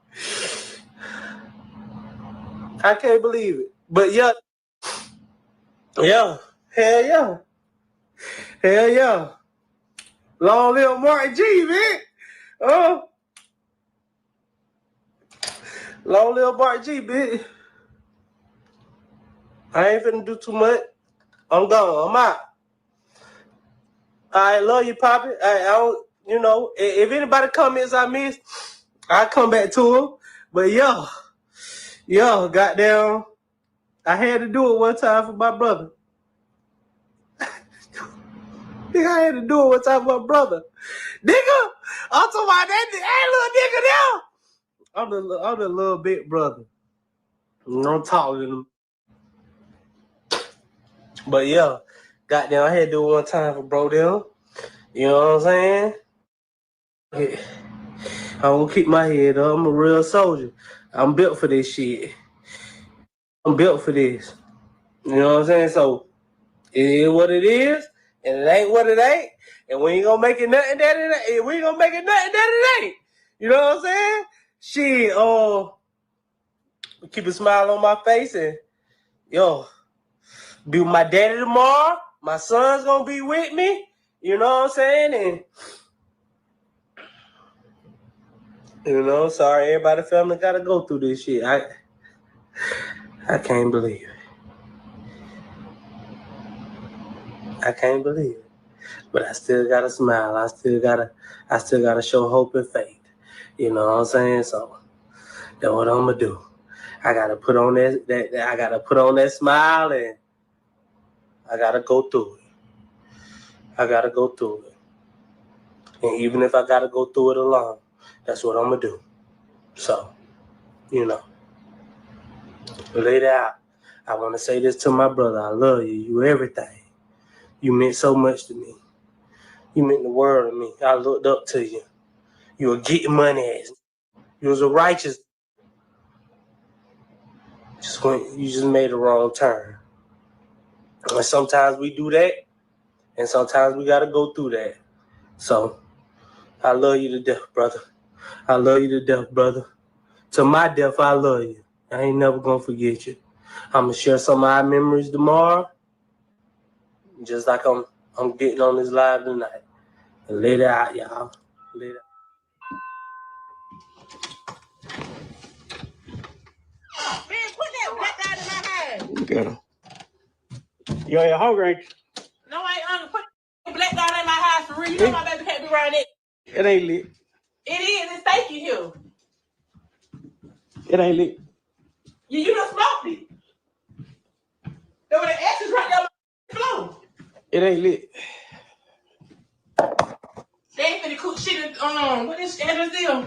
I can't believe it. But yeah, hell yeah. Long live Martin G, man. Long live Martin G, bitch. I ain't finna do too much. I'm gone. I'm out. I love you, Poppy. I don't, if anybody comments I missed, I come back to them. But yo, goddamn, I had to do it one time for my brother. Nigga, I had to do it one time for my brother. Nigga, I'm talking about that little nigga now. I'm the little big brother. I'm taller than him. But yeah, goddamn, I had to do it one time for bro them. You know what I'm saying? Yeah. gonna keep my head up. I'm a real soldier. I'm built for this shit. I'm built for this. You know what I'm saying? So it is what it is, and it ain't what it ain't. And we ain't gonna make it nothing that it ain't. We ain't gonna make it nothing that it ain't. You know what I'm saying? Shit, keep a smile on my face and be with my daddy tomorrow. My son's gonna be with me. You know what I'm saying? And sorry, everybody, family gotta go through this shit. I can't believe it. I can't believe it. But I still gotta smile. I still gotta show hope and faith. You know what I'm saying? So that's what I'm gonna do. I gotta put on I gotta put on that smile, and I gotta go through it. I gotta go through it. And even if I gotta go through it alone, that's what I'm gonna do. So, later out, I wanna say this to my brother. I love you. You everything. You meant so much to me. You meant the world to me. I looked up to you. You were getting money ass. You was a righteous. You just made a wrong turn. And sometimes we do that, and sometimes we gotta go through that. So I love you to death, brother. I love you to death, brother. To my death, I love you. I ain't never gonna forget you. I'm gonna share some of our memories tomorrow, just like I'm getting on this live tonight. And let it out, y'all. Let it out. Man, put that black dot in my hand. Look at him. You're hungry. No, I ain't hungry. Put that black dot in my house for real. You know my baby can't be around it. It ain't lit. It is. It's stanky here. It ain't lit. You done smoked it. There were the ashes right there on the floor. It ain't lit. They ain't finna cook shit. What is address deal?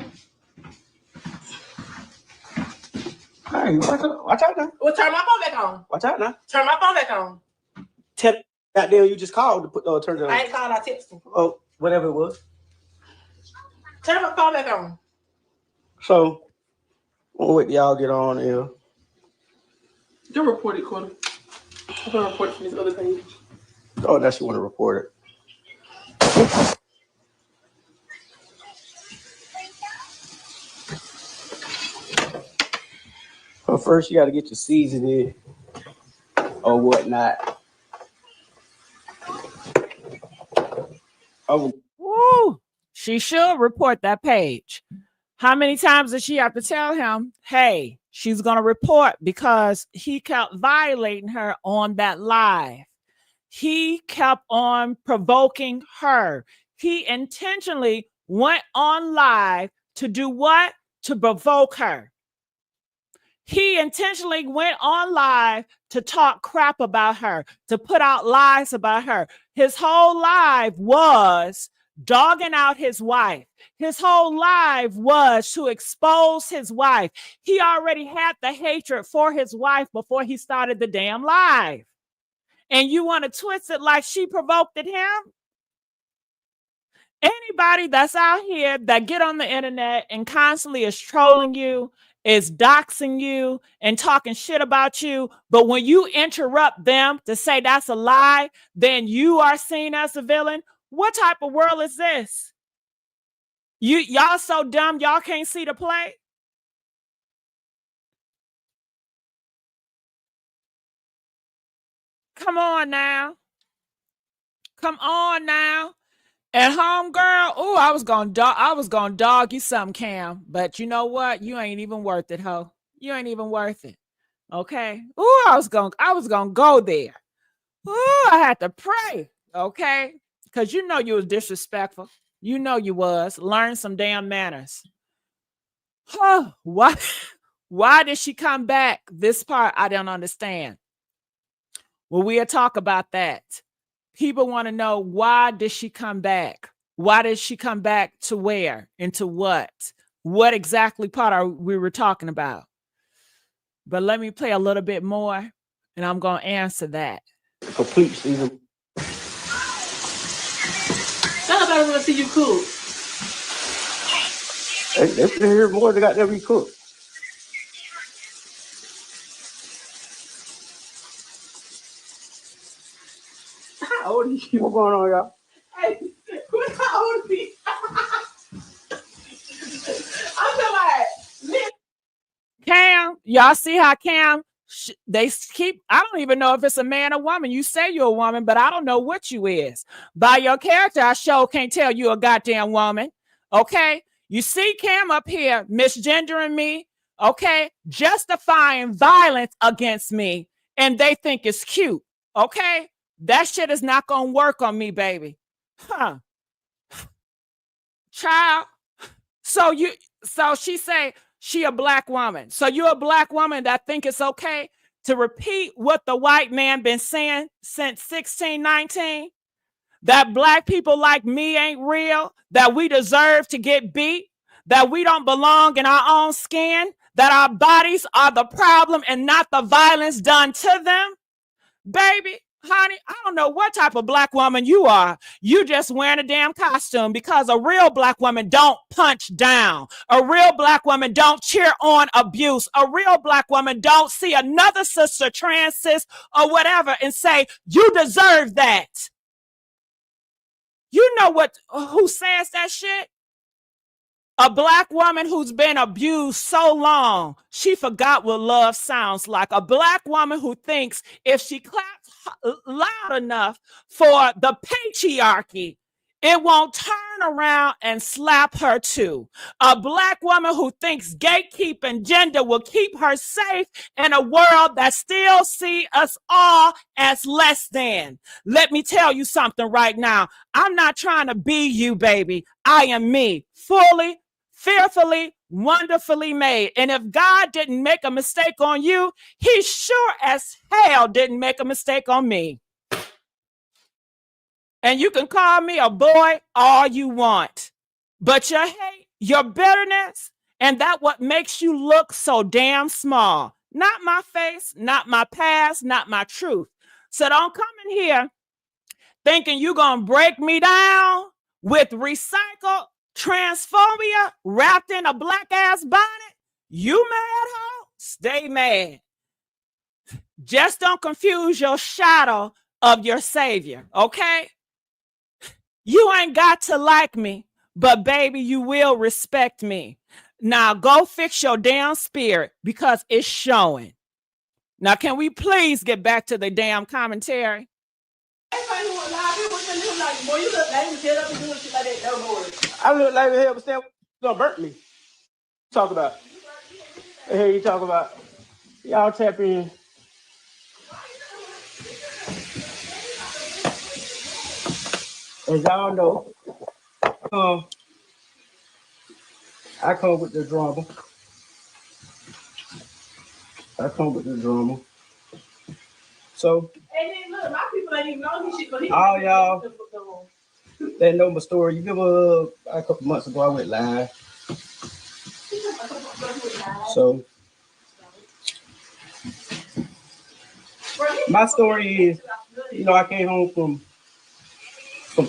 Hey, watch out now. Well, turn my phone back on. Watch out now. Turn my phone back on. Tell that deal you just called to turn it on. I ain't called. I texted. Oh, whatever it was. Turn my phone back on. So, we'll wait till y'all get on here. Don't report it, Corey. I'm gonna report it from this other page. Oh, that's you want to report it. But first, you got to get your seasoning or whatnot. Oh, Woo! She should report that page. How many times does she have to tell him, hey, she's going to report because he kept violating her on that live. He kept on provoking her. He intentionally went on live to do what? To provoke her. He intentionally went on live to talk crap about her, to put out lies about her. His whole live was dogging out his wife. His whole life was to expose his wife. He already had the hatred for his wife before he started the damn live. And you want to twist it like she provoked him? Anybody that's out here that get on the internet and constantly is trolling you, is doxing you and talking shit about you, but when you interrupt them to say that's a lie, then you are seen as a villain. What type of world is this? Y'all so dumb y'all can't see the play? Come on now. Come on now. At home, girl. Oh, I was gonna dog you some, Cam. But you know what? You ain't even worth it, ho. You ain't even worth it. Okay. Oh, I was gonna go there. Oh, I had to pray. Okay. Because you know you was disrespectful. You know you was. Learn some damn manners. Oh, why did she come back? This part I don't understand. Well, we'll talk about that. People want to know, why did she come back? Why did she come back to where? Into what? What exactly part are we were talking about? But let me play a little bit more, and I'm going to answer that. complete season. Nobody want to see you cook. They finna hear more than got them be cooked. How old are you? What's going on, y'all? Hey, quit how old is he? I'm talking about Cam, y'all see how Cam, they keep, I don't even know if it's a man or woman. You say you're a woman, but I don't know what you is. By your character, I sure can't tell you a goddamn woman. Okay? You see Cam up here misgendering me, okay? Justifying violence against me, and they think it's cute. Okay? That shit is not gonna work on me, baby. Huh. Child. So she say she a black woman. So you a black woman that think it's okay to repeat what the white man been saying since 1619? That black people like me ain't real, that we deserve to get beat, that we don't belong in our own skin, that our bodies are the problem and not the violence done to them? Baby, honey, I don't know what type of black woman you are. You just wearing a damn costume, because a real black woman don't punch down. A real black woman don't cheer on abuse. A real black woman don't see another sister, trans sis, or whatever and say, you deserve that. You know who says that shit? A black woman who's been abused so long, she forgot what love sounds like. A black woman who thinks if she claps loud enough for the patriarchy, it won't turn around and slap her too. A black woman who thinks gatekeeping gender will keep her safe in a world that still see us all as less than. Let me tell you something right now. I'm not trying to be you, baby. I am me, fully, fearfully, wonderfully made. And if God didn't make a mistake on you, he sure as hell didn't make a mistake on me. And you can call me a boy all you want, but your hate, your bitterness, and that what makes you look so damn small. Not my face, not my past, not my truth. So don't come in here thinking you're going to break me down with recycled transphobia wrapped in a black ass bonnet. You mad, ho? Stay mad. Just don't confuse your shadow of your savior, okay? You ain't got to like me, but baby, you will respect me. Now go fix your damn spirit, because it's showing. Now, can we please get back to the damn commentary? I look like hell, but still gonna burn me. Talk about. Hey, you talk about. Y'all tap in. As y'all know, I come with the drama. So, and then look, my people ain't even know this shit, but all y'all that know my story, you remember a couple months ago I went live. So, my story is, I came home from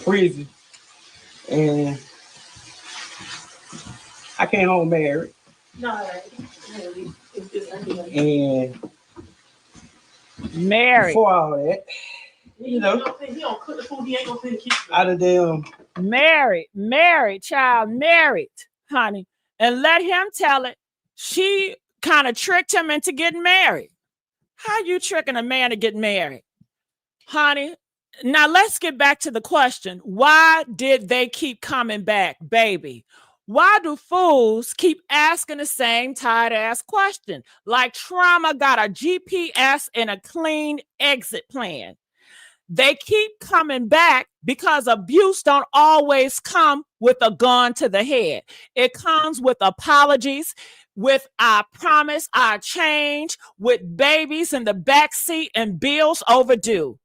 prison, and I came home married. And married. Before all that, he don't cook the food, he ain't gonna feed the kids. Out of them. Married, child, married, honey. And let him tell it. She kind of tricked him into getting married. How you tricking a man to get married? Honey, now let's get back to the question. Why did they keep coming back, baby? Why do fools keep asking the same tired-ass question? Like trauma got a GPS and a clean exit plan. They keep coming back because abuse don't always come with a gun to the head. It comes with apologies, with I promise, I change, with babies in the backseat and bills overdue.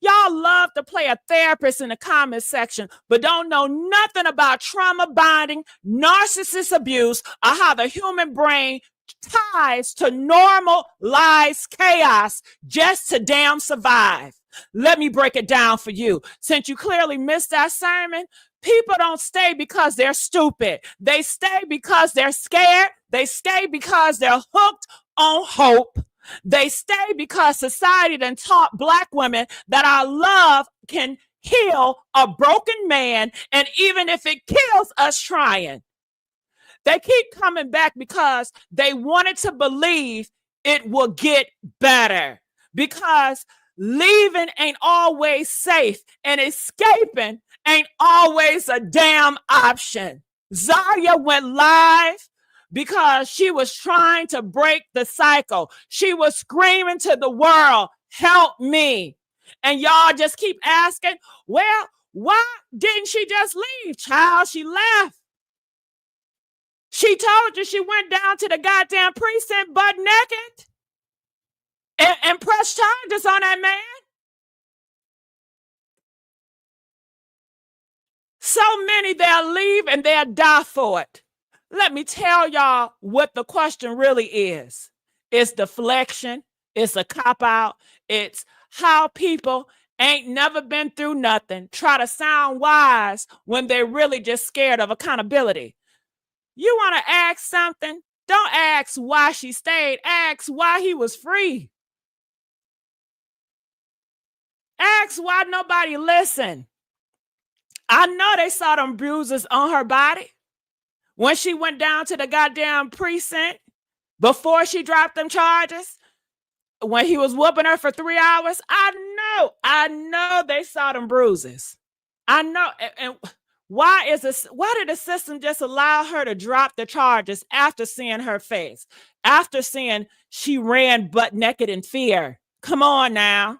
Y'all love to play a therapist in the comment section, but don't know nothing about trauma bonding, narcissist abuse, or how the human brain ties to normalized chaos just to damn survive. Let me break it down for you. Since you clearly missed that sermon, people don't stay because they're stupid. They stay because they're scared. They stay because they're hooked on hope. They stay because society done taught Black women that our love can heal a broken man, and even if it kills us trying. They keep coming back because they wanted to believe it will get better, because leaving ain't always safe and escaping ain't always a damn option. Zaria went live because she was trying to break the cycle. She was screaming to the world, help me. And y'all just keep asking, well, why didn't she just leave? Child, she left. She told you she went down to the goddamn precinct butt naked and pressed charges on that man. So many, they'll leave and they'll die for it. Let me tell y'all what the question really is. It's deflection. It's a cop-out. It's how people ain't never been through nothing try to sound wise when they're really just scared of accountability. You want to ask something? Don't ask why she stayed. Ask why he was free. Ask why nobody listened. I know they saw them bruises on her body when she went down to the goddamn precinct before she dropped them charges, when he was whooping her for 3 hours. I know they saw them bruises. I know. And why did the system just allow her to drop the charges after seeing her face, after seeing she ran butt naked in fear? Come on now.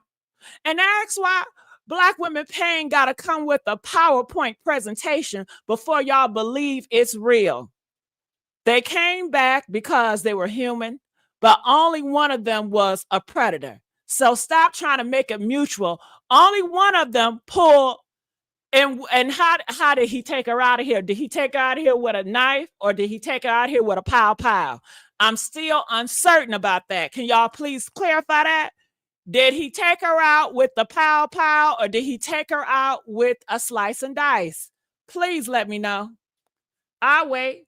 And ask why Black women pain gotta come with a PowerPoint presentation before y'all believe it's real. They came back because they were human, but only one of them was a predator. So stop trying to make it mutual. Only one of them pulled. And how did he take her out of here? Did he take her out of here with a knife, or did he take her out of here with a pow? I'm still uncertain about that. Can y'all please clarify that? Did he take her out with the pow, or did he take her out with a slice and dice? Please let me know. I'll wait.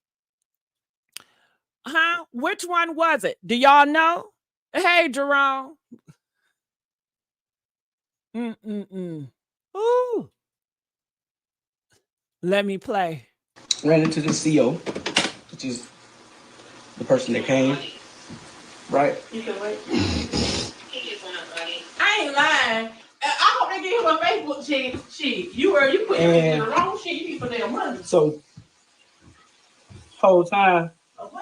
Huh? Which one was it? Do y'all know? Hey, Jerome. Ooh. Let me play. Ran into the CO, which is the person that came, right? You can wait. I ain't lying. I hope they give him a Facebook shit. You put in the wrong shit. You need for their money. So, whole time,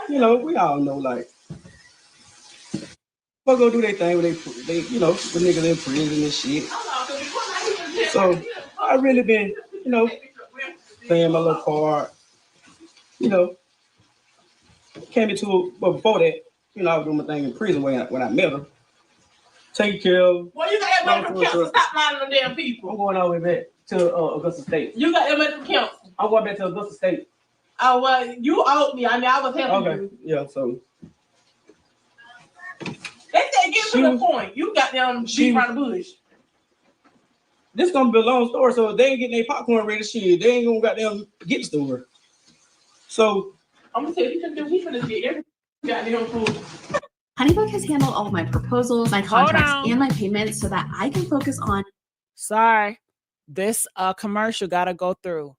we all know, like, what go do their thing when they the niggas in prison and shit. So, I really been, playing my little part, came into, but before that, I was doing my thing in prison when I met her. Take care of. Well, you got that money from council. Stop lying to them damn people. I'm going all the way back to Augusta State. You got that money from council. I'm going back to Augusta State. Oh, well, you owed me. I mean, I was helping you. Yeah, so. They said get to the point. You got them beat around the bush. This gonna be a long story, so if they ain't getting their popcorn ready, shit, they ain't gonna goddamn get the store. So. I'm gonna tell you, we finna get everything goddamn food. HoneyBook has handled all of my proposals, my contracts, and my payments so that I can focus on. Sorry, this commercial gotta go through.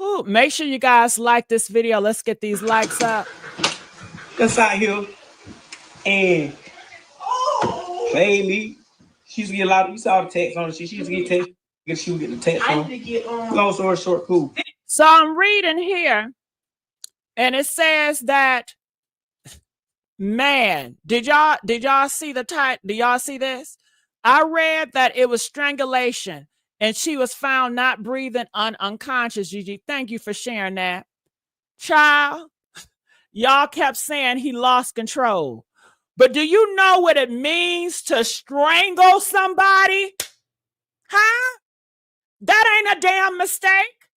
Ooh, make sure you guys like this video. Let's get these likes up. That's out here and play me. She used to get a lot. You saw the text on it. She used to get text. She would get the text on. Long story short, cool. So I'm reading here, and it says that. Man, did y'all see the title? Do y'all see this? I read that it was strangulation and she was found not breathing unconscious. Gigi, thank you for sharing that. Child, y'all kept saying he lost control. But do you know what it means to strangle somebody? Huh? That ain't a damn mistake.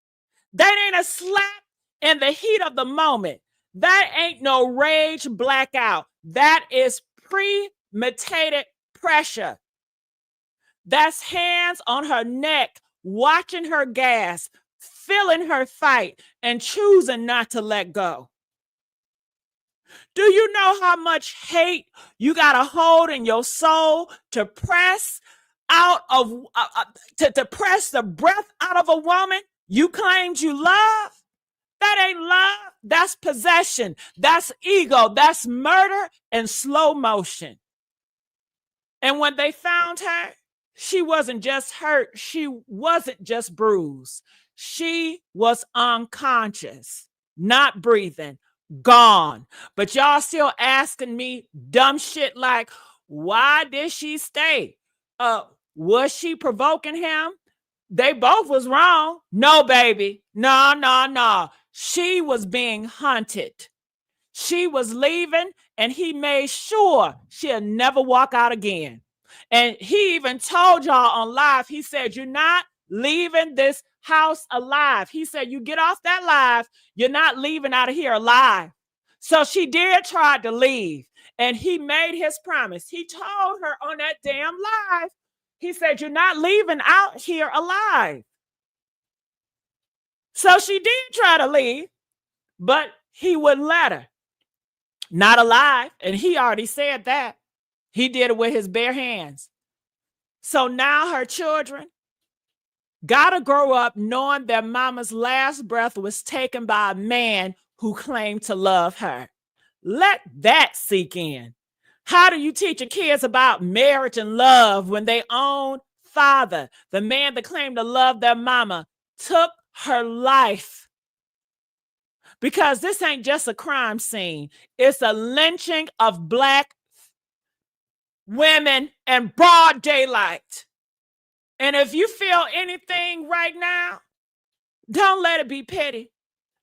That ain't a slap in the heat of the moment. That ain't no rage blackout. That is premeditated pressure. That's hands on her neck, watching her gasp, feeling her fight, and choosing not to let go. Do you know how much hate you got to hold in your soul to press out of, to press the breath out of a woman you claimed you love? That ain't love. That's possession. That's ego. That's murder in slow motion. And when they found her, she wasn't just hurt. She wasn't just bruised. She was unconscious, not breathing, gone. But y'all still asking me dumb shit like, why did she stay? Was she provoking him? They both was wrong. No, baby. No. She was being hunted. She was leaving, and he made sure she'll never walk out again. And he even told y'all on live, he said, you're not leaving this house alive. He said, you get off that live, you're not leaving out of here alive. So she did try to leave, and he made his promise. He told her on that damn live, he said, you're not leaving out here alive. So she did try to leave, but he wouldn't let her. Not alive. And he already said that. He did it with his bare hands. So now her children gotta grow up knowing their mama's last breath was taken by a man who claimed to love her. Let that sink in. How do you teach your kids about marriage and love when their own father, the man that claimed to love their mama, took her life? Because this ain't just a crime scene. It's a lynching of Black women in broad daylight. And if you feel anything right now, don't let it be pity.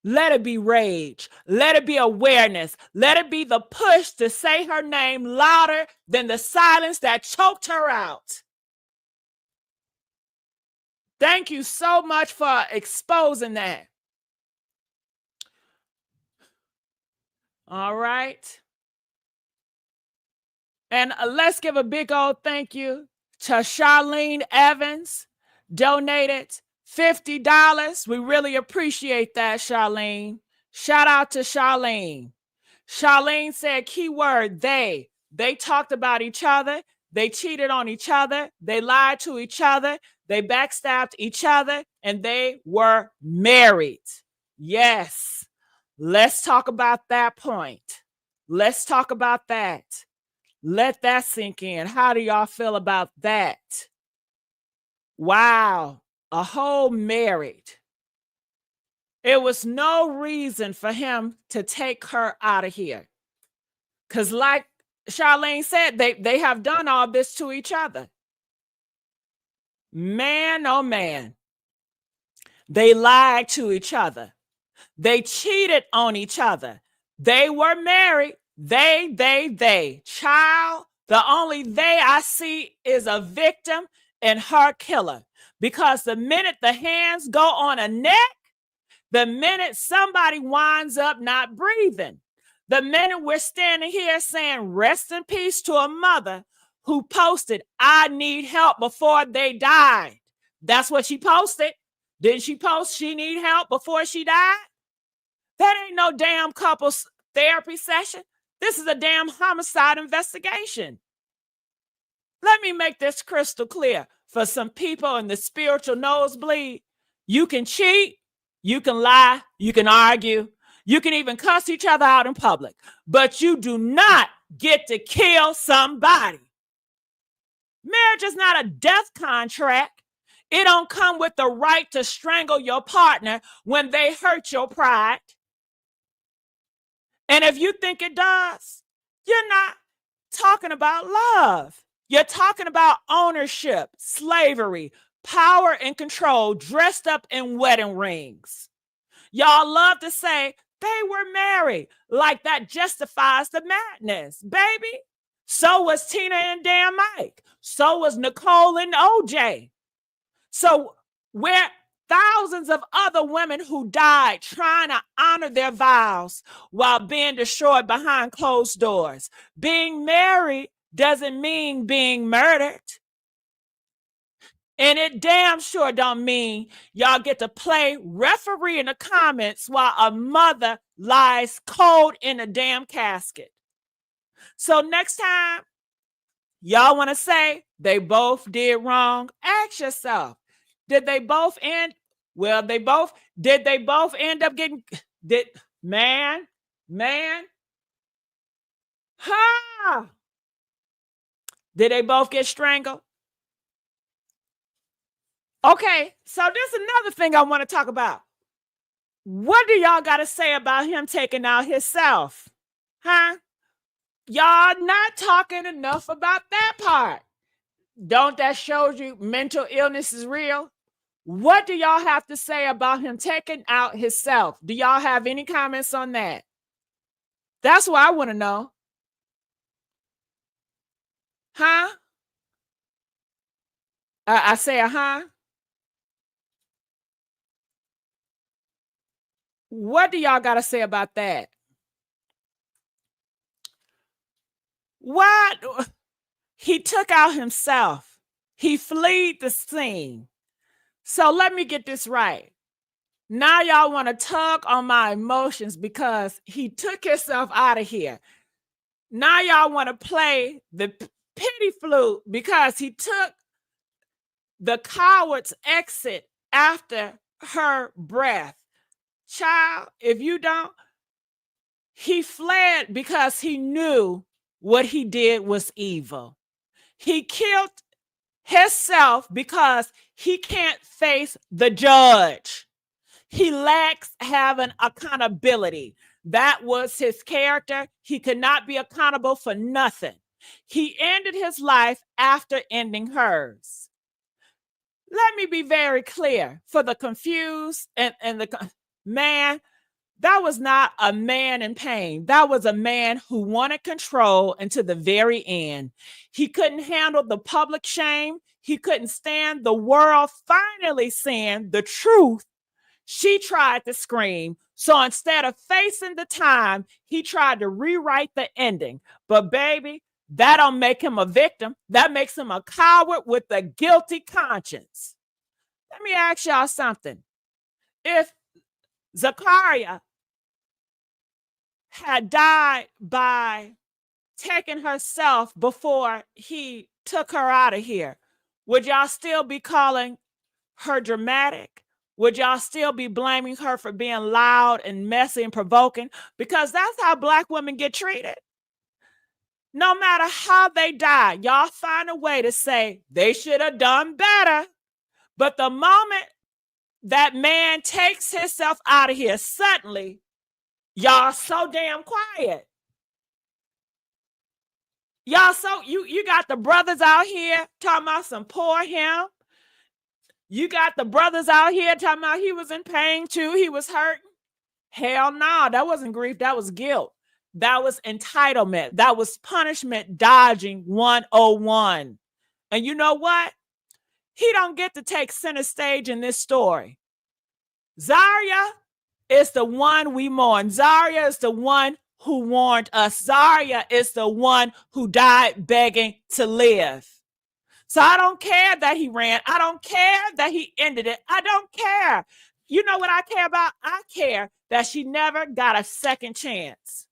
Let it be rage. Let it be awareness. Let it be the push to say her name louder than the silence that choked her out. Thank you so much for exposing that. All right. And let's give a big old thank you to Charlene Evans, donated $50. We really appreciate that, Charlene. Shout out to Charlene. Charlene said, keyword, they. They talked about each other. They cheated on each other. They lied to each other. They backstabbed each other, and they were married. Yes. Let's talk about that point. Let's talk about that. Let that sink in. How do y'all feel about that? Wow. A whole married. It was no reason for him to take her out of here. Because like Charlene said, they have done all this to each other. Man, oh man. They lied to each other. They cheated on each other. They were married. They. Child, the only they I see is a victim and her killer. Because the minute the hands go on a neck, the minute somebody winds up not breathing, the minute we're standing here saying rest in peace to a mother who posted, I need help before they died. That's what she posted. Didn't she post she need help before she died? That ain't no damn couples therapy session. This is a damn homicide investigation. Let me make this crystal clear for some people in the spiritual nosebleed. You can cheat, you can lie, you can argue, you can even cuss each other out in public, but you do not get to kill somebody. Marriage is not a death contract. It don't come with the right to strangle your partner when they hurt your pride. And if you think it does, you're not talking about love. You're talking about ownership, slavery, power and control dressed up in wedding rings. Y'all love to say they were married, like that justifies the madness, baby. So was Tina and Dan Mike. So was Nicole and OJ. So where thousands of other women who died trying to honor their vows while being destroyed behind closed doors. Being married doesn't mean being murdered. And it damn sure don't mean y'all get to play referee in the comments while a mother lies cold in a damn casket. So next time y'all want to say they both did wrong, ask yourself, did they both end? Well, did they both end up getting, man, ha! Did they both get strangled? Okay, so this is another thing I want to talk about. What do y'all got to say about him taking out himself? Huh? Y'all not talking enough about that part. Don't that show you mental illness is real? What do y'all have to say about him taking out himself? Do y'all have any comments on that? That's what I want to know. Huh? I say a huh? What do y'all got to say about that? What? He took out himself. He fled the scene. So let me get this right. Now y'all want to tug on my emotions because he took himself out of here. Now y'all want to play the pity flute because he took the coward's exit after her breath. Child, if you don't, he fled because he knew what he did was evil. He killed himself because he can't face the judge. He lacks having accountability. That was his character. He could not be accountable for nothing. He ended his life after ending hers. Let me be very clear for the confused and the man. That was not a man in pain. That was a man who wanted control until the very end. He couldn't handle the public shame. He couldn't stand the world finally seeing the truth. She tried to scream. So instead of facing the time, he tried to rewrite the ending. But baby, that don't make him a victim. That makes him a coward with a guilty conscience. Let me ask y'all something. If Zaria had died by taking herself before he took her out of here, would y'all still be calling her dramatic? Would y'all still be blaming her for being loud and messy and provoking? Because that's how Black women get treated. No matter how they die, y'all find a way to say they should have done better. But the moment that man takes himself out of here, suddenly, y'all so damn quiet. Y'all so, you got the brothers out here talking about some poor him. You got the brothers out here talking about he was in pain too. He was hurting. Hell no, that wasn't grief. That was guilt. That was entitlement. That was punishment dodging 101. And you know what? He don't get to take center stage in this story. Zaria is the one we mourn. Zaria is the one who warned us. Zaria is the one who died begging to live. So I don't care that he ran. I don't care that he ended it. I don't care. You know what I care about? I care that she never got a second chance.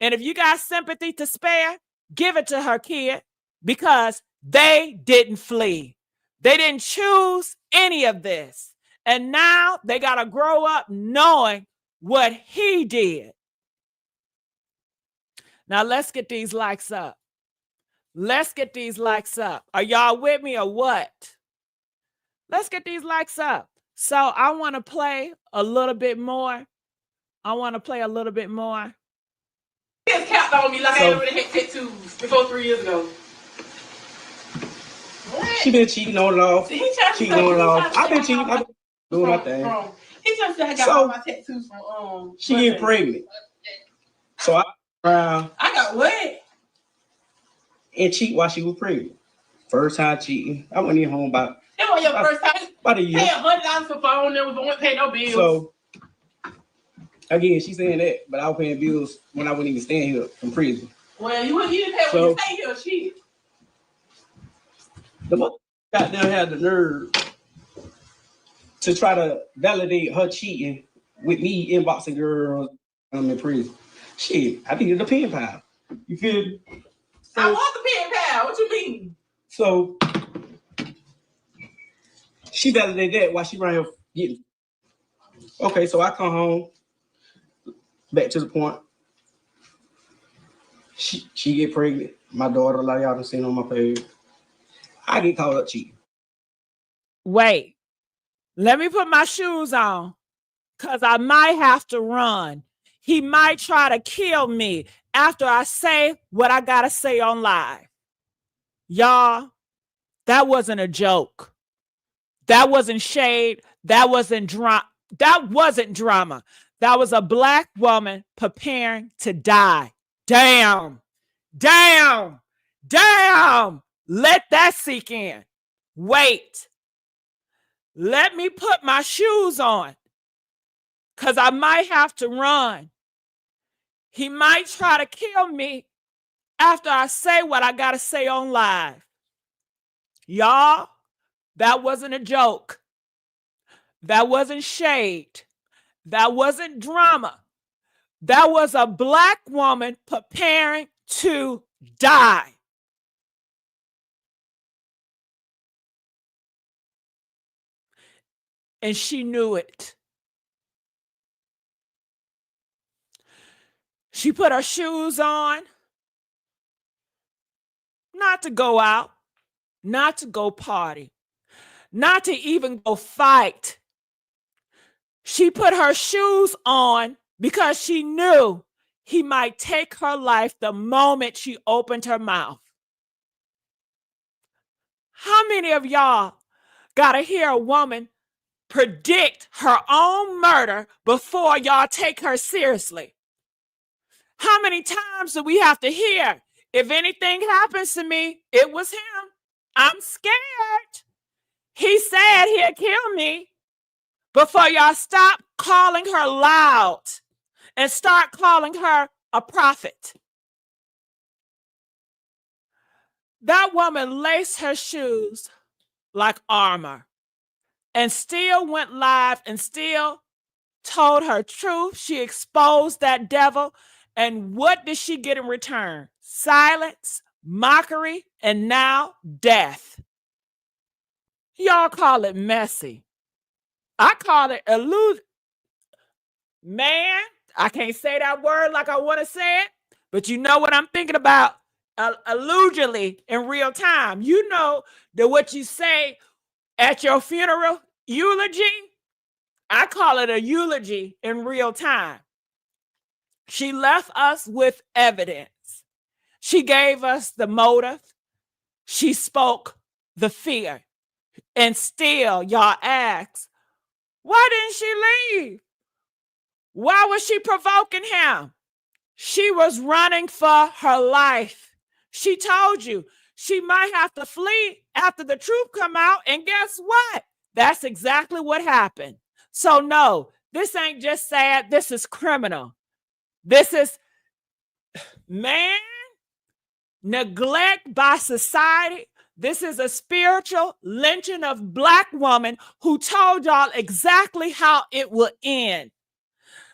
And if you got sympathy to spare, give it to her, kid, because they didn't flee. They didn't choose any of this. And now they got to grow up knowing what he did. Now let's get these likes up. Let's get these likes up. Are y'all with me or what? Let's get these likes up. So I want to play a little bit more. He has capped on me like I already had tattoos before 3 years ago. She been cheating on and off. I've been cheating. I've been doing my thing. He just said I got all my tattoos from She get pregnant. So I got what? And cheat while she was pregnant. First time cheating. I went in home about. That was your first time. About a year. Pay $100 for phone, never won't pay no bills. So again, she's saying that, but I was paying bills when I wouldn't even stand here from prison. Well, you didn't pay when you stay here, shit. The goddamn had the nerve to try to validate her cheating with me inboxing girls in prison. Shit, I needed a pen pal. You feel me? So, I want the pen pal. What you mean? So she validated that while she ran here getting. Okay, so I come home. Back to the point. She get pregnant. My daughter, like y'all done seen on my page. I get caught up cheating. Wait, let me put my shoes on, because I might have to run. He might try to kill me after I say what I gotta say on live. Y'all, that wasn't a joke. That wasn't shade. That wasn't drama. That wasn't drama. That was a Black woman preparing to die. Damn. Damn. Damn. Let that sink in. Wait. Let me put my shoes on, because I might have to run. He might try to kill me after I say what I gotta say on live. Y'all, that wasn't a joke. That wasn't shade. That wasn't drama. That was a Black woman preparing to die. And she knew it. She put her shoes on, not to go out, not to go party, not to even go fight. She put her shoes on because she knew he might take her life the moment she opened her mouth. How many of y'all gotta hear a woman predict her own murder before y'all take her seriously? How many times do we have to hear, if anything happens to me, it was him. I'm scared. He said he'd kill me. Before y'all stop calling her loud and start calling her a prophet. That woman laced her shoes like armor and still went live and still told her truth. She exposed that devil. And what did she get in return? Silence, mockery, and now death. Y'all call it messy. I call it illusion. Man, I can't say that word like I want to say it, but you know what I'm thinking about illusionally in real time. You know that what you say at your funeral, eulogy, I call it a eulogy in real time. She left us with evidence. She gave us the motive. She spoke the fear. And still, y'all ask, why didn't she leave? Why was she provoking him? She was running for her life. She told you she might have to flee after the truth come out. And guess what? That's exactly what happened. So no, this ain't just sad. This is criminal. This is, man, neglect by society. This is a spiritual lynching of Black woman who told y'all exactly how it will end.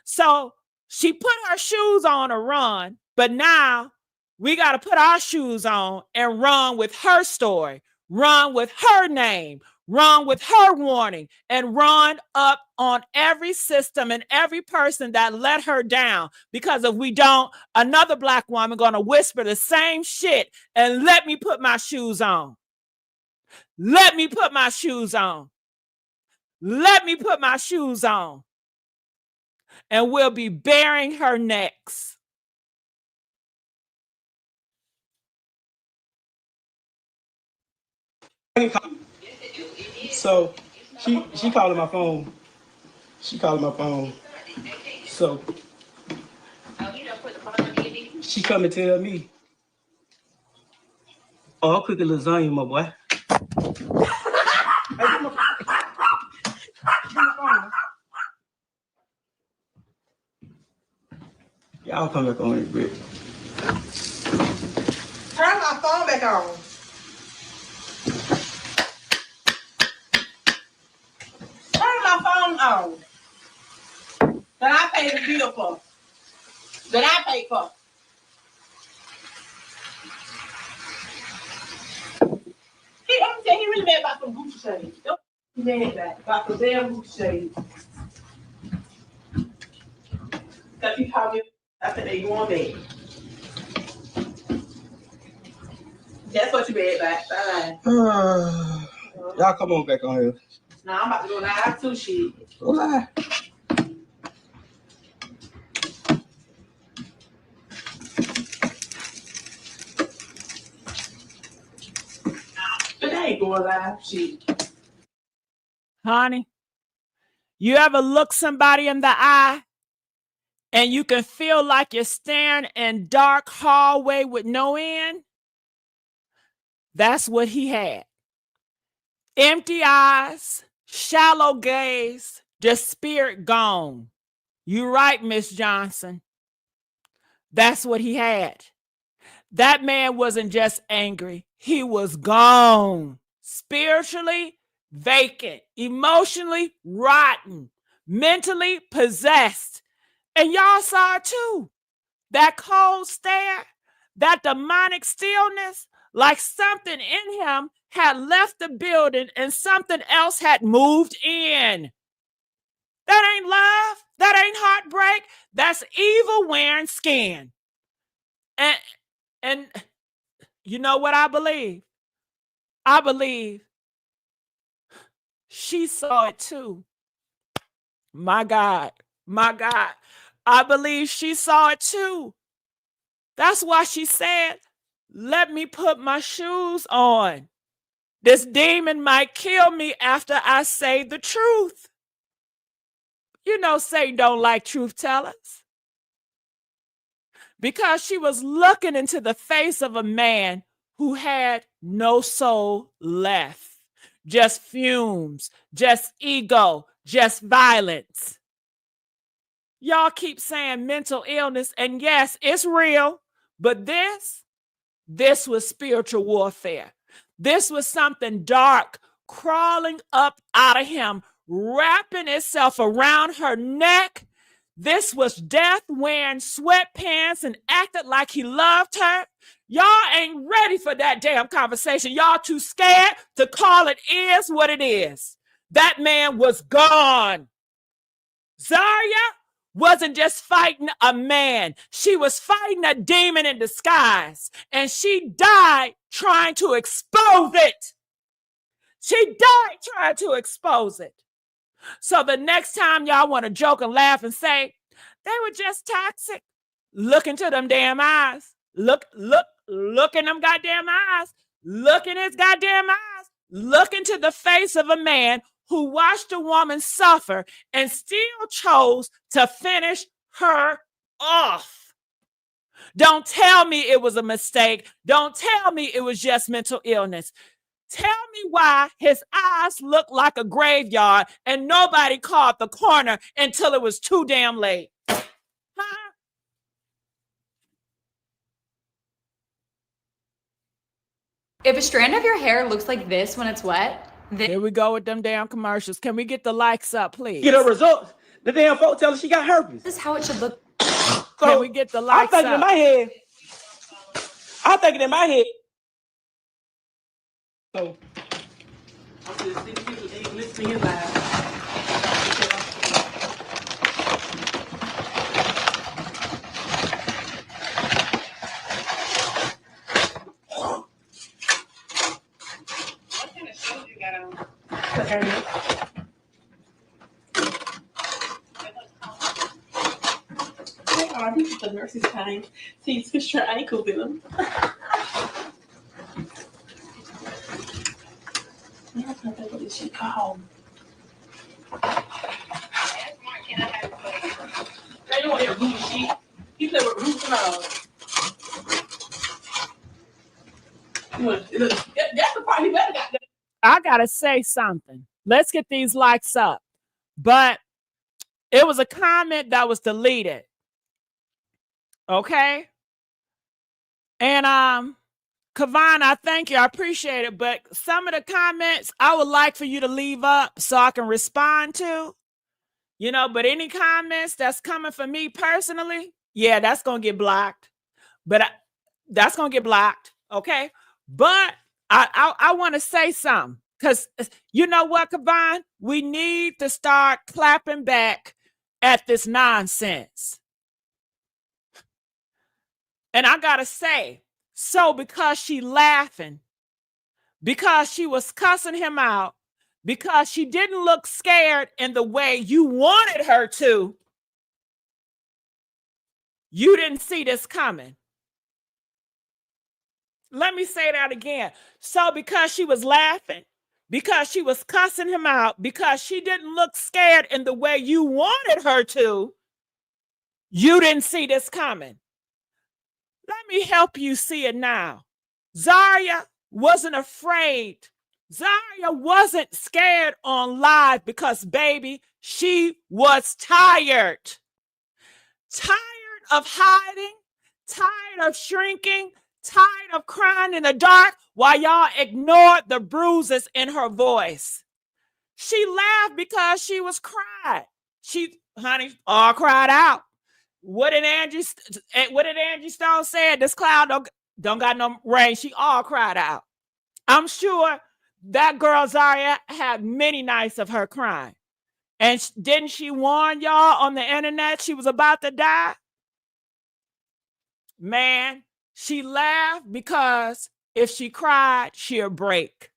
So she put her shoes on to run, but now we got to put our shoes on and run with her story, run with her name, run with her warning, and run up on every system and every person that let her down. Because if we don't, another Black woman going to whisper the same shit and let me put my shoes on. Let me put my shoes on. Let me put my shoes on. And we'll be bearing her next. So she calling my phone. She calling my phone. So she come and tell me, oh, I'll cook a lasagna, my boy. Y'all come back on it, bit. Turn my phone back on. on. That I paid the bill for. That I paid for. I'm saying he really mad about some Gucci shades. He mad about some damn Gucci shades. Cause he called me. I said they going back. That's what you mad about. Bye. Y'all come on back on here. Nah, I'm about to go live too, shit. Go live. But they ain't going live, shit. Honey, you ever look somebody in the eye and you can feel like you're staring in dark hallway with no end? That's what he had. Empty eyes, shallow gaze, just spirit gone. You right, Miss Johnson. That's what he had. That man wasn't just angry. He was gone. Spiritually vacant, emotionally rotten, mentally possessed. And y'all saw it too. That cold stare, that demonic stillness, like something in him had left the building and something else had moved in. That ain't love. That ain't heartbreak. That's evil wearing skin. And you know what I believe? I believe she saw it too. My God. My God. I believe she saw it too. That's why she said, let me put my shoes on. This demon might kill me after I say the truth. You know Satan don't like truth tellers. Because she was looking into the face of a man who had no soul left. Just fumes, just ego, just violence. Y'all keep saying mental illness, and yes, it's real, but this was spiritual warfare. This was something dark crawling up out of him, wrapping itself around her neck. This was death wearing sweatpants and acted like he loved her. Y'all ain't ready for that damn conversation. Y'all too scared to call it is what it is. That man was gone. Zaria wasn't just fighting a man. She was fighting a demon in disguise. And she died trying to expose it. She died trying to expose it. So the next time y'all want to joke and laugh and say, they were just toxic, look into them damn eyes. Look in them goddamn eyes. Look in his goddamn eyes. Look into the face of a man who watched a woman suffer and still chose to finish her off. Don't tell me it was a mistake. Don't tell me it was just mental illness. Tell me why his eyes looked like a graveyard and nobody called the coroner until it was too damn late. Huh? If a strand of your hair looks like this when it's wet, Here we go with them damn commercials. Can we get the likes up, please? Get her results. The damn folks tell her she got herpes. this is how it should look. Can we get the likes I'm thinking in up? my head. I'm thinking in my head. So I'm just listening to his live. What kind of shoes you got on? Oh, this is the nurse's time. See, switch your ankles in them. I can't think what this shit called. They don't want that root shit. He said with roots and all. That's the part he better got. I gotta say something. Let's get these likes up. But it was a comment that was deleted. Okay? And Kavan, I thank you. I appreciate it. But some of the comments I would like for you to leave up so I can respond to. You know, but any comments that's coming from me personally, yeah, that's going to get blocked. But that's going to get blocked, okay? But I want to say something, because you know what, Kavon? We need to start clapping back at this nonsense. And I got to say, so because she laughing, because she was cussing him out, because she didn't look scared in the way you wanted her to, you didn't see this coming. Let me say that again. So because she was laughing, because she was cussing him out, because she didn't look scared in the way you wanted her to, you didn't see this coming. Let me help you see it now. Zaria wasn't afraid. Zaria wasn't scared on live because, baby, she was tired. Tired of hiding, tired of shrinking, tired of crying in the dark while y'all ignored the bruises in her voice. She laughed because she was cried. She, honey, all cried out. What did Angie Stone say? This cloud don't got no rain. She all cried out. I'm sure that girl Zaria had many nights of her crying. And didn't she warn y'all on the internet she was about to die? Man, she laughed because if she cried, she'll break.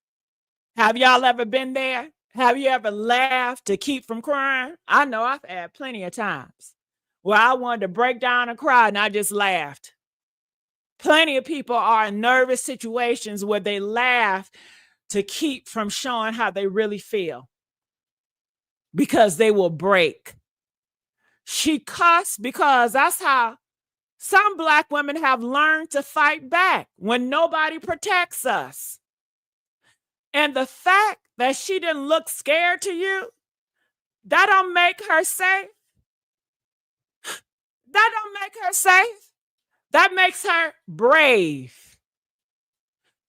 Have y'all ever been there? Have you ever laughed to keep from crying? I know I've had plenty of times where I wanted to break down and cry and I just laughed. Plenty of people are in nervous situations where they laugh to keep from showing how they really feel because they will break. She cussed because that's how some Black women have learned to fight back when nobody protects us. And the fact that she didn't look scared to you, that don't make her safe. That don't make her safe. That makes her brave.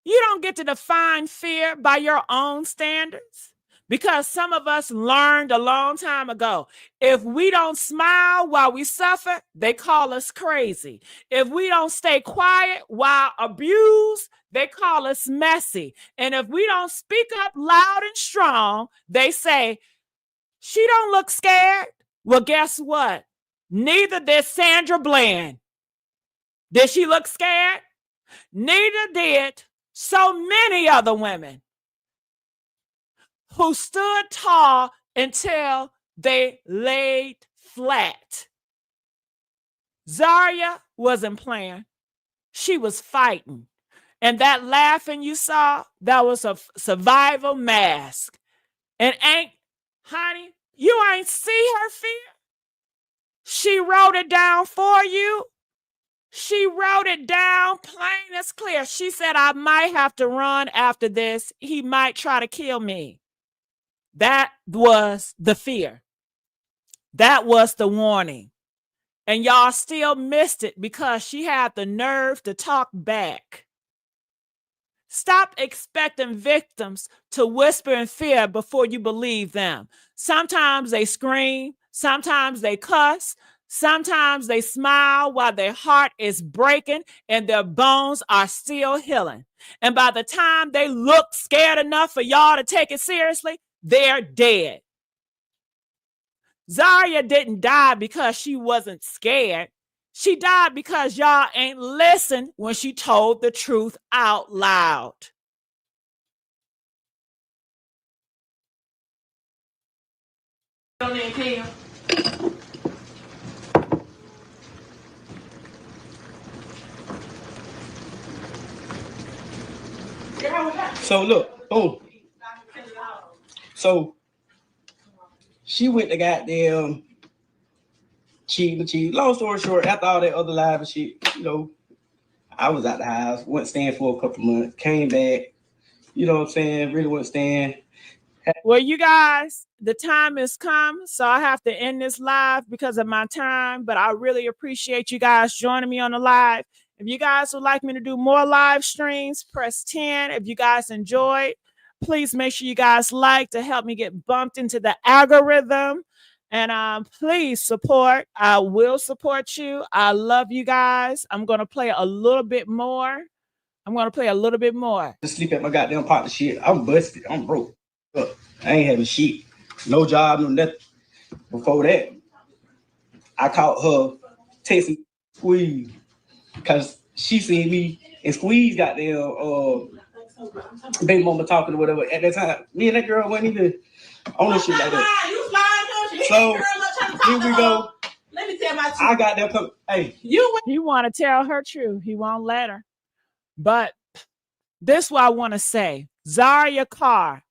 You don't get to define fear by your own standards, because some of us learned a long time ago, if we don't smile while we suffer, they call us crazy. If we don't stay quiet while abused, they call us messy. And if we don't speak up loud and strong, they say, she don't look scared. Well, guess what? Neither did Sandra Bland. Did she look scared? Neither did so many other women who stood tall until they laid flat. Zaria wasn't playing. She was fighting. And that laughing you saw, that was a survival mask. And honey, you ain't see her fear. She wrote it down for you. She wrote it down plain as clear. She said, I might have to run after this. He might try to kill me. That was the fear. That was the warning. And y'all still missed it because she had the nerve to talk back. Stop expecting victims to whisper in fear before you believe them. Sometimes they scream, sometimes they cuss, sometimes they smile while their heart is breaking and their bones are still healing. And by the time they look scared enough for y'all to take it seriously, they're dead. Zaria didn't die because she wasn't scared. She died because y'all ain't listened when she told the truth out loud. So look, boom. So she went to goddamn cheating. Long story short, after all that other live and shit, you know, I was out the house, went staying for a couple months, came back, you know what I'm saying, really went staying. Well, you guys, the time has come, so I have to end this live because of my time, but I really appreciate you guys joining me on the live. If you guys would like me to do more live streams, press 10. If you guys enjoyed, please make sure you guys like to help me get bumped into the algorithm. And please support. I will support you. I love you guys. I'm going to play a little bit more. To sleep at my goddamn partner shit. I'm busted. I'm broke. Look, I ain't having shit. No job, no nothing. Before that, I caught her texting Squeeze because she seen me and Squeeze got their baby mama talking or whatever. At that time, me and that girl wasn't even on that shit like that. So here we go. Let me tell my truth. I got that. Hey, He want to tell her truth. He won't let her. But this is what I want to say. Zaria Carr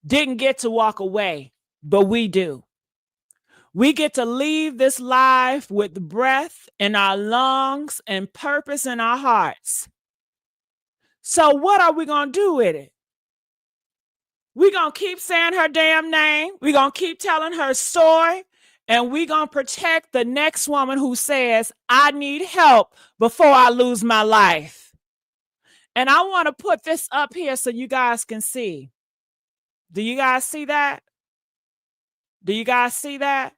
didn't get to walk away, but we do. We get to leave this life with breath in our lungs and purpose in our hearts. So what are we going to do with it? We're going to keep saying her damn name. We're going to keep telling her story. And we're going to protect the next woman who says, I need help before I lose my life. And I want to put this up here so you guys can see. Do you guys see that? Do you guys see that?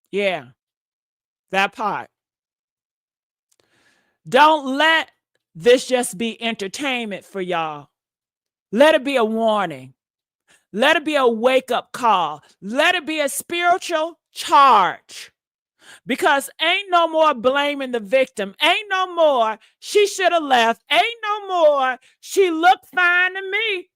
Yeah, that part. Don't let this just be entertainment for y'all. Let it be a warning. Let it be a wake-up call. Let it be a spiritual charge. Because ain't no more blaming the victim. Ain't no more she should have left. Ain't no more she looked fine to me.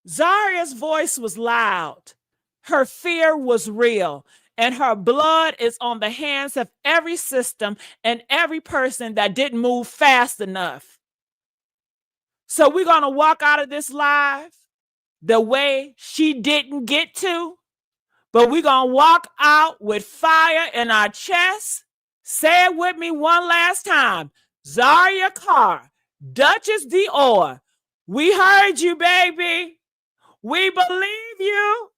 Zaria's voice was loud. Her fear was real. And her blood is on the hands of every system and every person that didn't move fast enough. So we're going to walk out of this live the way she didn't get to, but we're going to walk out with fire in our chest. Say it with me one last time. Zaria Carr, Dutchess Dior, we heard you, baby. We believe you,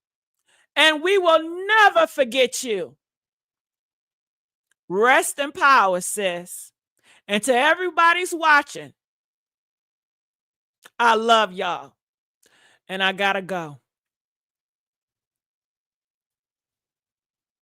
and we will never forget you. Rest in power, sis. And to everybody's watching, I love y'all. And I gotta go.